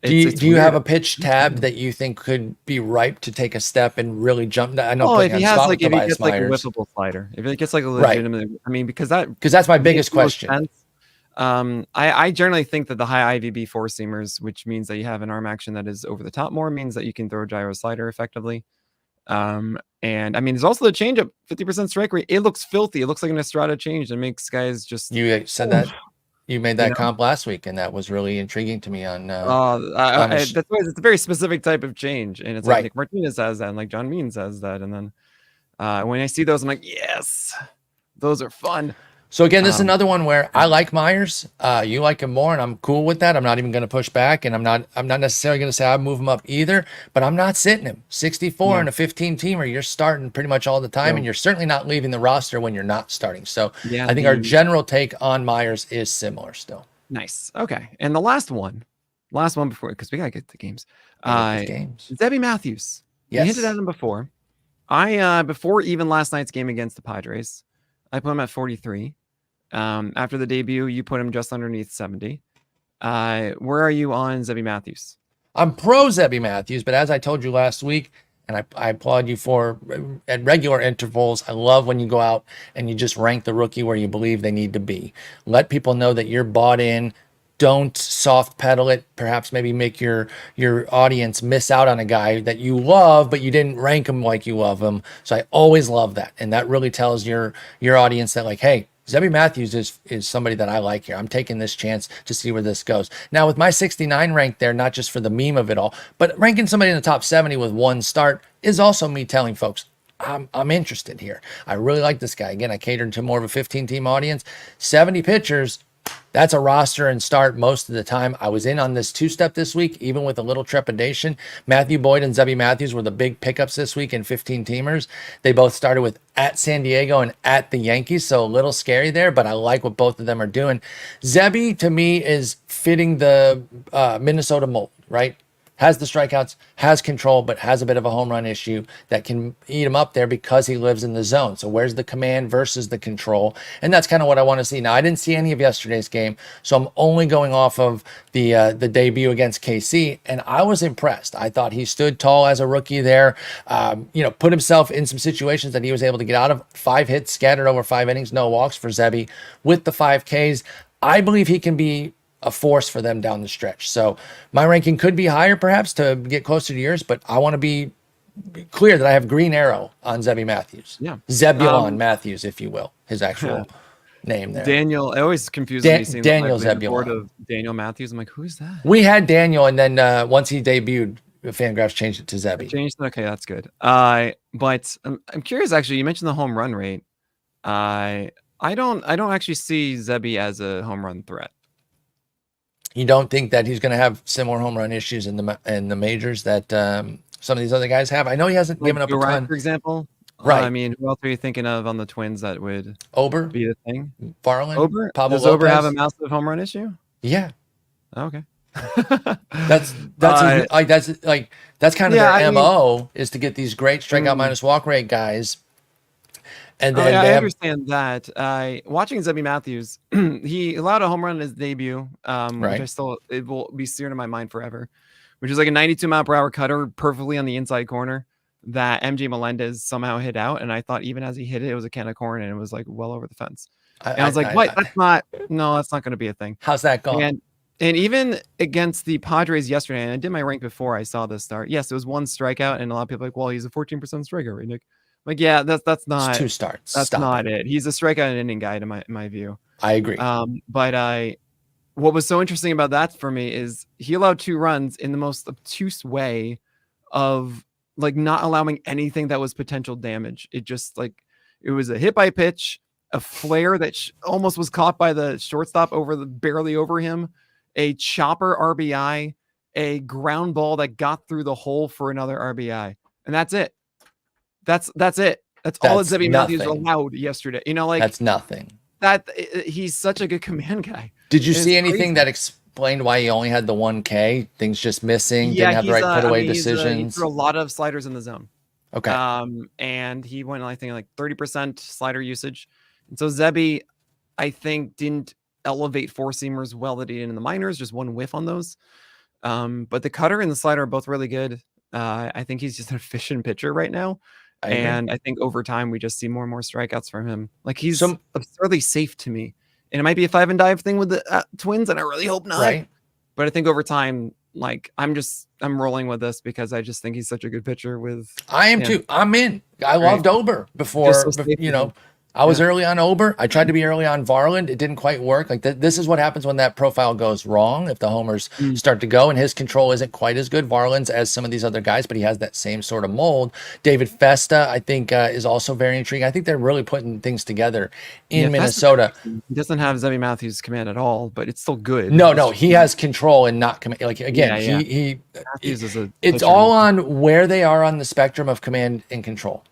Do you have a pitch tab that you think could be ripe to take a step and really jump? I know if he gets like a whiffable slider, if he gets like a legitimate, I mean, because that's my biggest question. I generally think that the high IVB four seamers, which means that you have an arm action that is over the top more, means that you can throw a gyro slider effectively. And I mean, there's also the changeup, 50% strike rate. It looks filthy. It looks like an Estrada change. It makes guys just. You said that. You made that comp last week, and that was really intriguing to me. That's it's a very specific type of change, and it's like Nick Martinez has that, and like John Means has that, and then when I see those, I'm like, yes, those are fun. So again, this is another one where I like Myers. You like him more, and I'm cool with that. I'm not even going to push back, and I'm not necessarily going to say I move him up either. But I'm not sitting him 64 in a 15-teamer. You're starting pretty much all the time, and you're certainly not leaving the roster when you're not starting. So I think our general take on Myers is similar still. Nice. Okay, and the last one before, because we gotta get to games. Zebby Matthews. Yes. You hinted at him before. Before even last night's game against the Padres, I put him at 43. After the debut, you put him just underneath 70. Where are you on Zebby Matthews? I'm pro Zebby Matthews, but as I told you last week, and I applaud you for at regular intervals, I love when you go out and you just rank the rookie where you believe they need to be. Let people know that you're bought in. Don't soft pedal it. Perhaps maybe make your audience miss out on a guy that you love, but you didn't rank him like you love him. So I always love that. And that really tells your audience that, like, hey, Zebby Matthews is somebody that I like here. I'm taking this chance to see where this goes. Now, with my 69 rank there, not just for the meme of it all, but ranking somebody in the top 70 with one start is also me telling folks, I'm interested here. I really like this guy. Again, I catered to more of a 15-team audience. 70 pitchers. That's a roster and start most of the time. I was in on this two-step this week, even with a little trepidation. Matthew Boyd and Zebby Matthews were the big pickups this week in 15-teamers. They both started with at San Diego and at the Yankees, so a little scary there, but I like what both of them are doing. Zebby, to me, is fitting the Minnesota mold, right? has the strikeouts, has control, but has a bit of a home run issue that can eat him up there because he lives in the zone. So where's the command versus the control? And that's kind of what I want to see. Now, I didn't see any of yesterday's game, so I'm only going off of the debut against KC, and I was impressed. I thought he stood tall as a rookie there, put himself in some situations that he was able to get out of. 5 hits scattered over 5 innings, no walks for Zebby with the 5 Ks. I believe he can be a force for them down the stretch. So my ranking could be higher perhaps to get closer to yours, but I want to be clear that I have green arrow on Zebby Matthews. Yeah. Zebulon Matthews, if you will, his actual name there. Daniel, it always confuses me seeing Daniel the board Zebulon. of Daniel Matthews. I'm like, who is that? We had Daniel, and then once he debuted, Fangraphs changed it to Zebby. Okay, that's good. But I'm curious actually, you mentioned the home run rate. I don't actually see Zebby as a home run threat. You don't think that he's going to have similar home run issues in the majors that some of these other guys have? I know he hasn't given up a ton. For example, right? I mean, who else are you thinking of on the Twins that would Ober be the thing? Varland, Ober. Pablo Does Ober Lopez have a massive home run issue? Yeah. Okay. that's kind of their MO is to get these great strikeout minus walk rate guys. And then I understand that. Watching Zebby Matthews, he allowed a home run in his debut, which it will be seared in my mind forever, which is like a 92-mile-per-hour cutter perfectly on the inside corner that MJ Melendez somehow hit out. And I thought even as he hit it, it was a can of corn and it was like well over the fence. I was like, what? That's not going to be a thing. How's that going? And even against the Padres yesterday, and I did my rank before I saw this start. Yes, it was 1 strikeout, and a lot of people are like, well, he's a 14% strikeout, right, Nick? Like, yeah, that's not it's 2 starts. That's not it. He's a strikeout and inning guy, in my view. I agree. But what was so interesting about that for me is he allowed 2 runs in the most obtuse way of like not allowing anything that was potential damage. It just like it was a hit by pitch, a flare that almost was caught by the shortstop barely over him, a chopper RBI, a ground ball that got through the hole for another RBI, and that's it. That's it. That's all that Zebby Matthews allowed yesterday. That's nothing. He's such a good command guy. Did you see anything that explained why he only had the 1K? Things just missing. Didn't have the right put away decisions. He threw a lot of sliders in the zone. Okay. And he went, I think, like 30% slider usage. And so Zebby, I think, didn't elevate 4-seamers well that he did in the minors. Just 1 whiff on those. But the cutter and the slider are both really good. I think he's just an efficient pitcher right now. And I think over time we just see more and more strikeouts from him. Like he's absurdly safe to me, and it might be a 5 and dive thing with the Twins, and I really hope not. Right. But I think over time, like I'm rolling with this because I just think he's such a good pitcher. I am too. I'm in. I loved Ober before. I was early on Ober. I tried to be early on Varland. It didn't quite work. Like this is what happens when that profile goes wrong. If the homers start to go and his control isn't quite as good, Varland's, as some of these other guys, but he has that same sort of mold. David Festa, I think, is also very intriguing. I think they're really putting things together in Minnesota. He doesn't have Zebby Matthews' command at all, but it's still good. No, he has control and not command. Like again, it's all on where they are on the spectrum of command and control.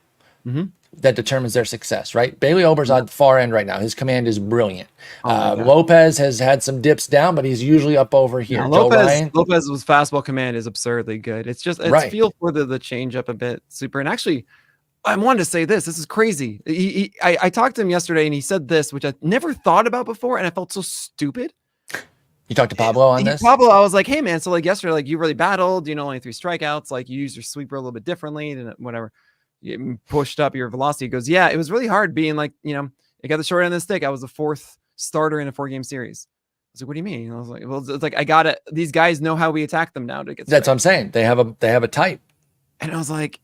Mm-hmm. That determines their success, right? Bailey Ober's on the far end right now. His command is brilliant. Lopez has had some dips down, but he's usually up over here. Yeah, Lopez's fastball command is absurdly good. It's just feel for the change up a bit super. And actually, I wanted to say this is crazy. I talked to him yesterday and he said this, which I never thought about before, and I felt so stupid. You talked to Pablo on this? Pablo, I was like, hey man, so like yesterday, like you really battled, only 3 strikeouts, like you used your sweeper a little bit differently and whatever. You pushed up your velocity. He goes, yeah, it was really hard being like, I got the short end of the stick. I was the 4th starter in a 4-game series. I was like, what do you mean? And I was like, well, it's like, I got it. These guys know how we attack them now to get. That's what I'm saying. They have a type. And I was like,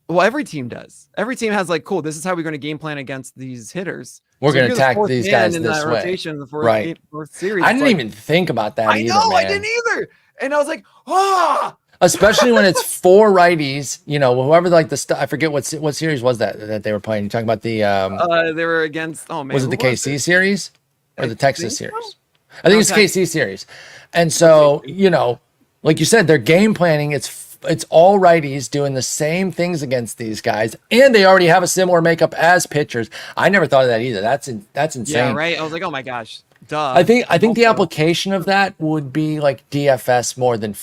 well, every team does. Every team has like, cool, this is how we're going to game plan against these hitters. We're going to attack these guys this way. Rotation, the fourth series. I didn't even think about that either, man. I didn't either. And I was like, especially when it's 4 righties, whoever like I forget what series was that they were playing. You're talking about the they were against was it the KC series or the Texas series? I think it's KC series. And so, like you said, they're game planning. It's all righties doing the same things against these guys, and they already have a similar makeup as pitchers. I never thought of that either. That's insane. Yeah, right. I was like, oh my gosh. Duh. I think the Also, application of that would be like DFS more than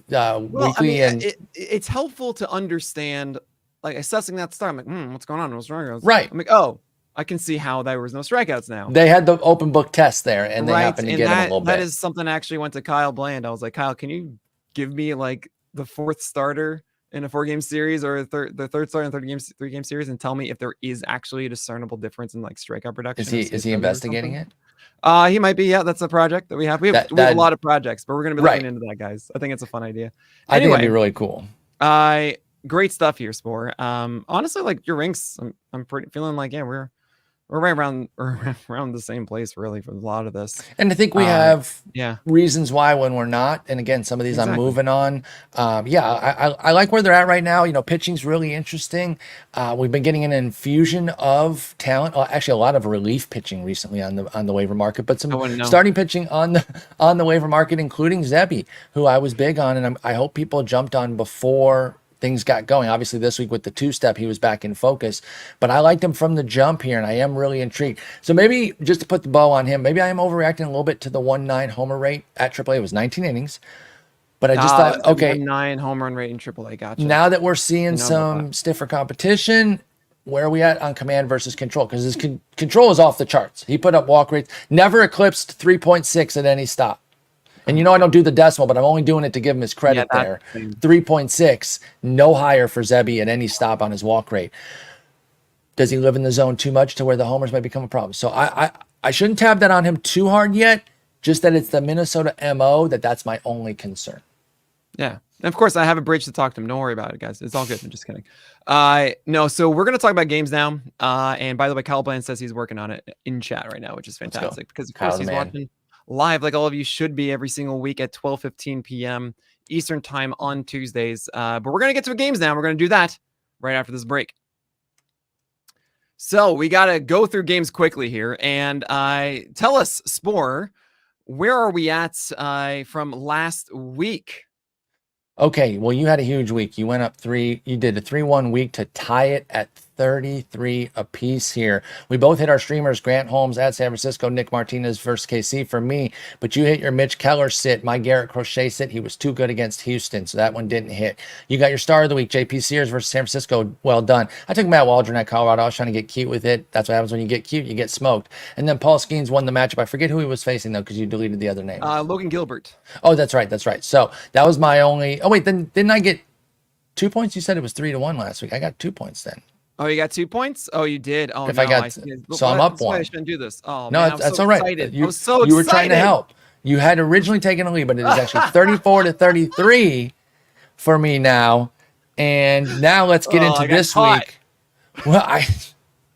well, weekly, and it's helpful to understand, like assessing that start. I'm like, what's going on? No strikeouts. right. I'm like, oh, I can see how there was no strikeouts now. They had the open book test there, and they Right, happened to and get him a little that bit. is something I actually went to Kyle Bland. I was like, Kyle, can you give me like the fourth starter in a 4-game series, or the third starter in a 3-game series, and tell me if there is actually a discernible difference in like strikeout production? Is he investigating it? He might be. Yeah, that's a project that we have. We have a lot of projects, but we're gonna be looking into that, guys. I think it's a fun idea. I think it'd be really cool. Great stuff here, Spore. Honestly, like your ranks, I'm pretty feeling like, yeah, we're right around the same place really for a lot of this. And I think we have reasons why when we're not. And again, some of these I'm moving on. I like where they're at right now. You know, pitching's really interesting. We've been getting an infusion of talent. Actually, a lot of relief pitching recently on the waiver market, but some starting pitching on the waiver market, including Zebby, who I was big on, and I hope people jumped on before things got going. Obviously, this week with the 2-step, he was back in focus, but I liked him from the jump here, and I am really intrigued. So maybe just to put the bow on him, maybe I am overreacting a little bit to the 1.9 homer rate at AAA. It was 19 innings, but I just thought, okay, 1.9 home run rate in AAA. Gotcha. Now that we're seeing some stiffer competition, where are we at on command versus control? Because his control is off the charts. He put up walk rates, never eclipsed 3.6 at any stop. And you know I don't do the decimal, but I'm only doing it to give him his credit there. 3.6, no higher for Zebby at any stop on his walk rate. Does he live in the zone too much to where the homers might become a problem? So I shouldn't tab that on him too hard yet, just that it's the Minnesota MO that's my only concern. Yeah. And of course, I have a bridge to talk to him. Don't worry about it, guys. It's all good. I'm just kidding. No, so we're going to talk about games now. And by the way, Kyle Bland says he's working on it in chat right now, which is fantastic because, of course, he's watching live like all of you should be every single week at 12:15 p.m. Eastern time on Tuesdays. But we're going to get to the games now. We're going to do that right after this break. So we got to go through games quickly here. And tell us, Spore, where are we at from last week? Okay, well, you had a huge week. You went up 3. You did a 3-1 week to tie it at 33 apiece here. We both hit our streamers, Grant Holmes at San Francisco, Nick Martinez versus KC for me, but you hit your Mitch Keller sit, my Garrett Crochet sit. He was too good against Houston, so that one didn't hit. You got your star of the week, JP Sears versus San Francisco. Well done. I took Matt Waldron at Colorado. I was trying to get cute with it. That's what happens when you get cute. You get smoked. And then Paul Skeens won the matchup. I forget who he was facing, though, because you deleted the other name. Logan Gilbert. Oh, that's right. That's right. So that was my only... Oh, wait, then didn't I get 2 points? You said it was 3-1 last week. I got 2 points then. Oh, you got 2 points? Oh, you did. Oh, if no, I got, so I'm up 1. I shouldn't do this. Oh, no, man, that's so all right. Excited. You, I was so excited. You were trying to help. You had originally taken a lead, but it is actually 34-33 for me now. And now let's get into this week. Well,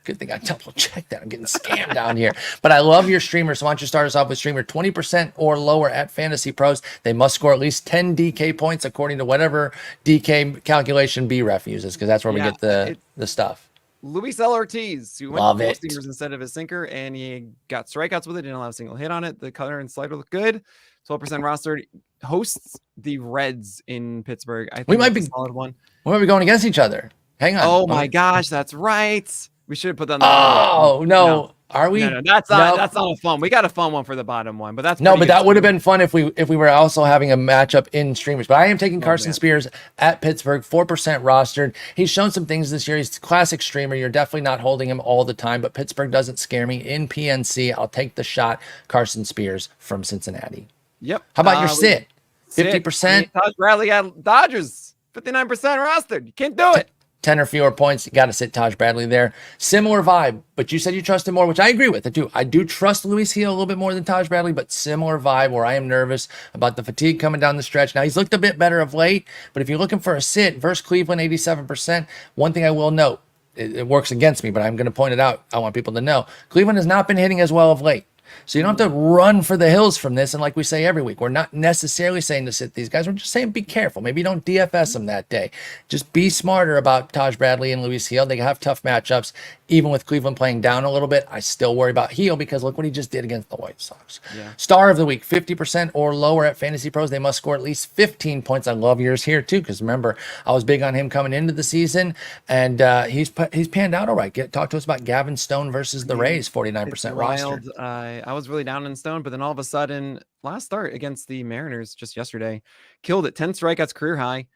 good thing I double checked that. I'm getting scammed down here. But I love your streamer. So why don't you start us off with streamer 20% or lower at Fantasy Pros. They must score at least 10 DK points according to whatever DK calculation BREF uses, because that's where we get the stuff. Luis L. Ortiz, who went to steamers instead of his sinker, and he got strikeouts with it, didn't allow a single hit on it. The cutter and slider look good. 12% rostered. Hosts the Reds in Pittsburgh. I think we might be a solid one. We might be going against each other. Hang on. Oh my gosh, that's right. We should have put that on the no. Are we? No, that's not a fun. We got a fun one for the bottom one, but that's but that would have been fun if we were also having a matchup in streamers. But I am taking Carson Spears at Pittsburgh, 4% rostered. He's shown some things this year. He's a classic streamer. You're definitely not holding him all the time, but Pittsburgh doesn't scare me in PNC. I'll take the shot. Carson Spears from Cincinnati. Yep. How about your sit? 50%. Taj Bradley at Dodgers, 59% rostered. You can't do it. 10 or fewer points, you got to sit Taj Bradley there. Similar vibe, but you said you trust him more, which I agree with. I do trust Luis Gil a little bit more than Taj Bradley, but similar vibe where I am nervous about the fatigue coming down the stretch. Now, he's looked a bit better of late, but if you're looking for a sit versus Cleveland, 87%, one thing I will note, it works against me, but I'm going to point it out. I want people to know. Cleveland has not been hitting as well of late. So you don't have to run for the hills from this. And like we say every week, we're not necessarily saying to sit these guys. We're just saying be careful. Maybe don't DFS them that day. Just be smarter about Taj Bradley and Luis Gil. They have tough matchups. Even with Cleveland playing down a little bit, I still worry about Gil because look what he just did against the White Sox. Yeah. Star of the week, 50% or lower at Fantasy Pros. They must score at least 15 points. I love yours here too, because remember, I was big on him coming into the season, and he's panned out all right. Talk to us about Gavin Stone versus the Rays, 49% rostered. I was really down in stone, but then all of a sudden, last start against the Mariners just yesterday, killed it. 10 strikeouts, career high,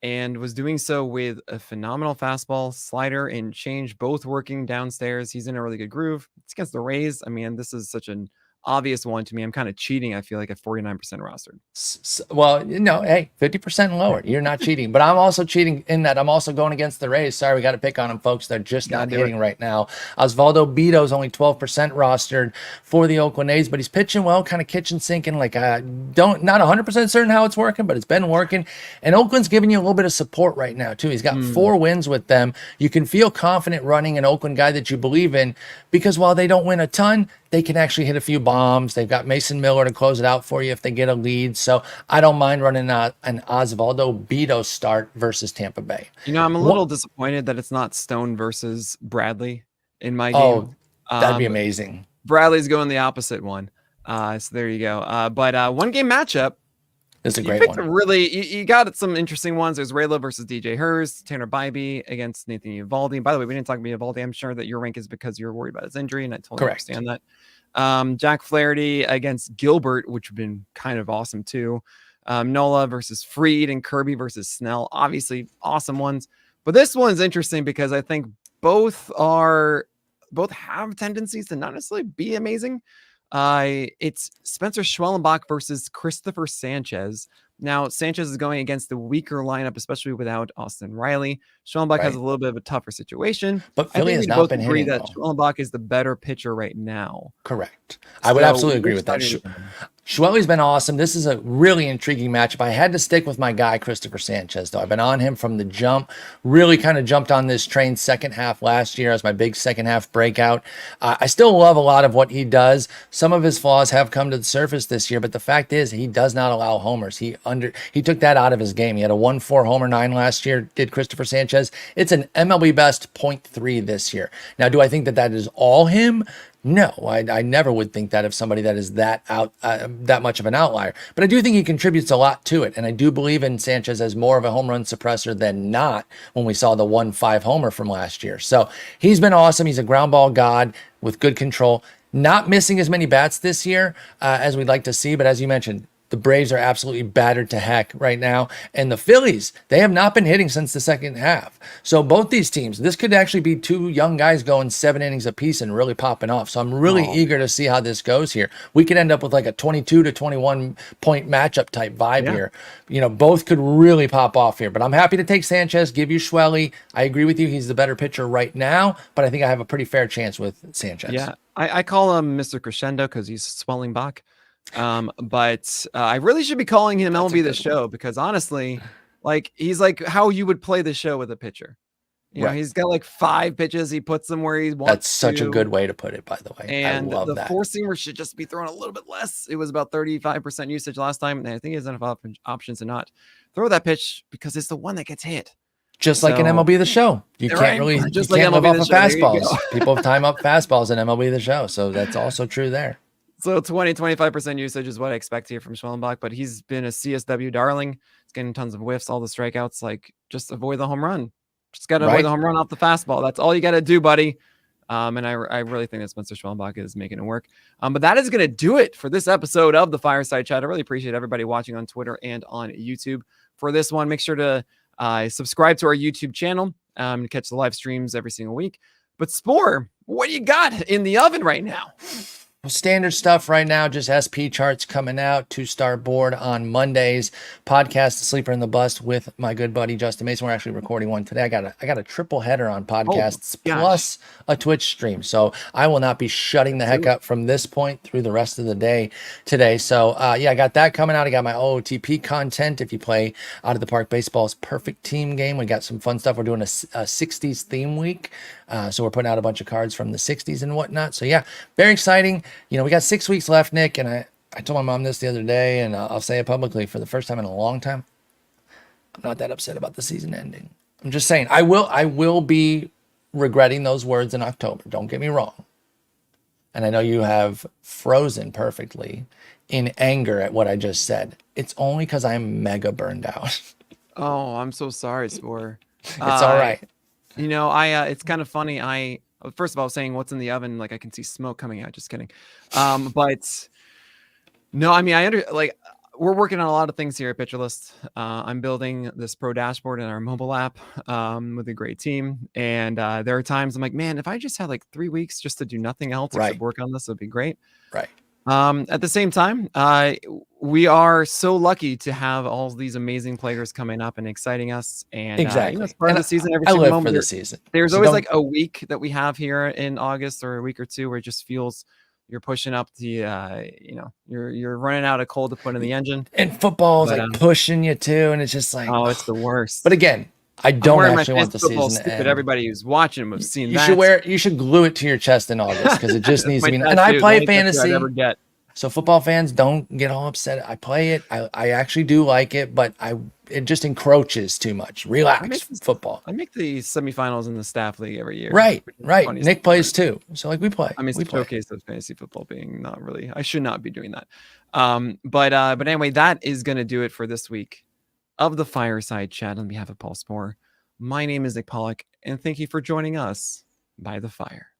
and was doing so with a phenomenal fastball, slider, and change, both working downstairs. He's in a really good groove. It's against the Rays. I mean, this is such an obvious one to me. I'm kind of cheating, I feel like, at 49% rostered. Well, hey, 50% lower. You're not cheating, but I'm also cheating in that I'm also going against the Rays. Sorry, we got to pick on them, folks. They're just not hitting right now. Osvaldo Bido's only 12% rostered for the Oakland A's, but he's pitching well, kind of kitchen sinking. Like, not 100% certain how it's working, but it's been working. And Oakland's giving you a little bit of support right now, too. He's got 4 wins with them. You can feel confident running an Oakland guy that you believe in, because while they don't win a ton, they can actually hit a few bombs. They've got Mason Miller to close it out for you if they get a lead. So I don't mind running an Osvaldo Bido start versus Tampa Bay. I'm a little disappointed that it's not Stone versus Bradley in my game. Oh, that'd be amazing. Bradley's going the opposite one. So there you go. But one game matchup. It's a great one. You got some interesting ones. There's Raylo versus DJ Hurst, Tanner Bybee against Nathan Eovaldi. By the way, we didn't talk about Eovaldi. I'm sure that your rank is because you're worried about his injury, and I totally understand that. Jack Flaherty against Gilbert, which would have been kind of awesome too. Nola versus Fried, and Kirby versus Snell. Obviously, awesome ones. But this one's interesting because I think both have tendencies to not necessarily be amazing. It's Spencer Schwellenbach versus Christopher Sanchez. Now, Sanchez is going against the weaker lineup, especially without Austin Riley. Schwellenbach has a little bit of a tougher situation. But Philly has not been hitting that Schwellenbach is the better pitcher right now. Correct. I would absolutely agree with that. Schwelly's been awesome. This is a really intriguing matchup. I had to stick with my guy, Christopher Sanchez, though. I've been on him from the jump. Really kind of jumped on this train second half last year as my big second half breakout. I still love a lot of what he does. Some of his flaws have come to the surface this year, but the fact is he does not allow homers. He took that out of his game. He had a 1.4 homer 9 last year, did Christopher Sanchez. It's an MLB best 0.3 this year. Now, do I think that is all him? No, I never would think that of somebody that is that much of an outlier. But I do think he contributes a lot to it. And I do believe in Sanchez as more of a home run suppressor than not when we saw the 1.5 homer from last year. So he's been awesome. He's a ground ball god with good control. Not missing as many bats this year as we'd like to see. But as you mentioned, the Braves are absolutely battered to heck right now. And the Phillies, they have not been hitting since the second half. So both these teams, this could actually be 2 young guys going 7 innings apiece and really popping off. So I'm really eager to see how this goes here. We could end up with like a 22 to 21 point matchup type vibe here. Both could really pop off here. But I'm happy to take Sanchez, give you Schwelly. I agree with you. He's the better pitcher right now. But I think I have a pretty fair chance with Sanchez. Yeah, I call him Mr. Crescendo because he's swelling back. But I really should be calling him MLB the Show because honestly, he's like how you would play the show with a pitcher. You know, he's got like 5 pitches. He puts them where he wants. That's such a good way to put it, by the way. And I love the that. 4-seamer should just be thrown a little bit less. It was about 35% usage last time. And I think he has enough options to not throw that pitch because it's the one that gets hit. Just like an MLB the Show. You can't really just live off of fastballs. People time up fastballs in MLB the Show. So that's also true there. So 25% usage is what I expect here from Schwellenbach, but he's been a CSW darling. He's getting tons of whiffs, all the strikeouts. Just avoid the home run. Just got to avoid the home run off the fastball. That's all you got to do, buddy. And I really think that Spencer Schwellenbach is making it work. But that is going to do it for this episode of the Fireside Chat. I really appreciate everybody watching on Twitter and on YouTube for this one. Make sure to subscribe to our YouTube channel to catch the live streams every single week. But Sporer, what do you got in the oven right now? Standard stuff right now, just SP charts coming out, 2-star board on Mondays, podcast The Sleeper and the Bust with my good buddy Justin Mason. We're actually recording one today. I got a triple header on podcasts plus a Twitch stream. So I will not be shutting the heck up from this point through the rest of the day today. So I got that coming out. I got my OOTP content. If you play Out of the Park Baseball's Perfect Team game, we got some fun stuff. We're doing a 60s theme week. So we're putting out a bunch of cards from the 60s and whatnot. So yeah, very exciting. We got 6 weeks left, Nick, and I told my mom this the other day, and I'll say it publicly for the first time in a long time. I'm not that upset about the season ending. I'm just saying I will be regretting those words in October. Don't get me wrong. And I know you have frozen perfectly in anger at what I just said. It's only because I'm mega burned out. Oh, I'm so sorry, Sporer. It's all right. It's kind of funny. First of all, saying what's in the oven, like I can see smoke coming out. Just kidding. But no, I mean, we're working on a lot of things here at Pitcherlist. I'm building this pro dashboard in our mobile app with a great team. And there are times I'm like, man, if I just had like 3 weeks just to do nothing else except work on this, it'd be great. Right. At the same time, we are so lucky to have all these amazing players coming up and exciting us. And exactly, it's part of the season. Every I single live moment for the season. There's always like a week that we have here in August, or a week or two, where it just feels you're pushing up the, you're running out of coal to put in the engine. And football is like pushing you too, and it's just like, oh, it's the worst. But again, I don't actually want the season to end. But everybody who's watching have seen you should glue it to your chest in August, because it just needs to be. And I play fantasy. So football fans, don't get all upset. I play it. I actually do like it, but it just encroaches too much. Relax, football. I make the semifinals in the staff league every year. Right. Nick plays too. So like we play. I mean, we showcase of fantasy football being not really. I should not be doing that. But anyway, that is going to do it for this week of the Fireside Chat on behalf of Paul Sporer. My name is Nick Pollack, and thank you for joining us by the fire.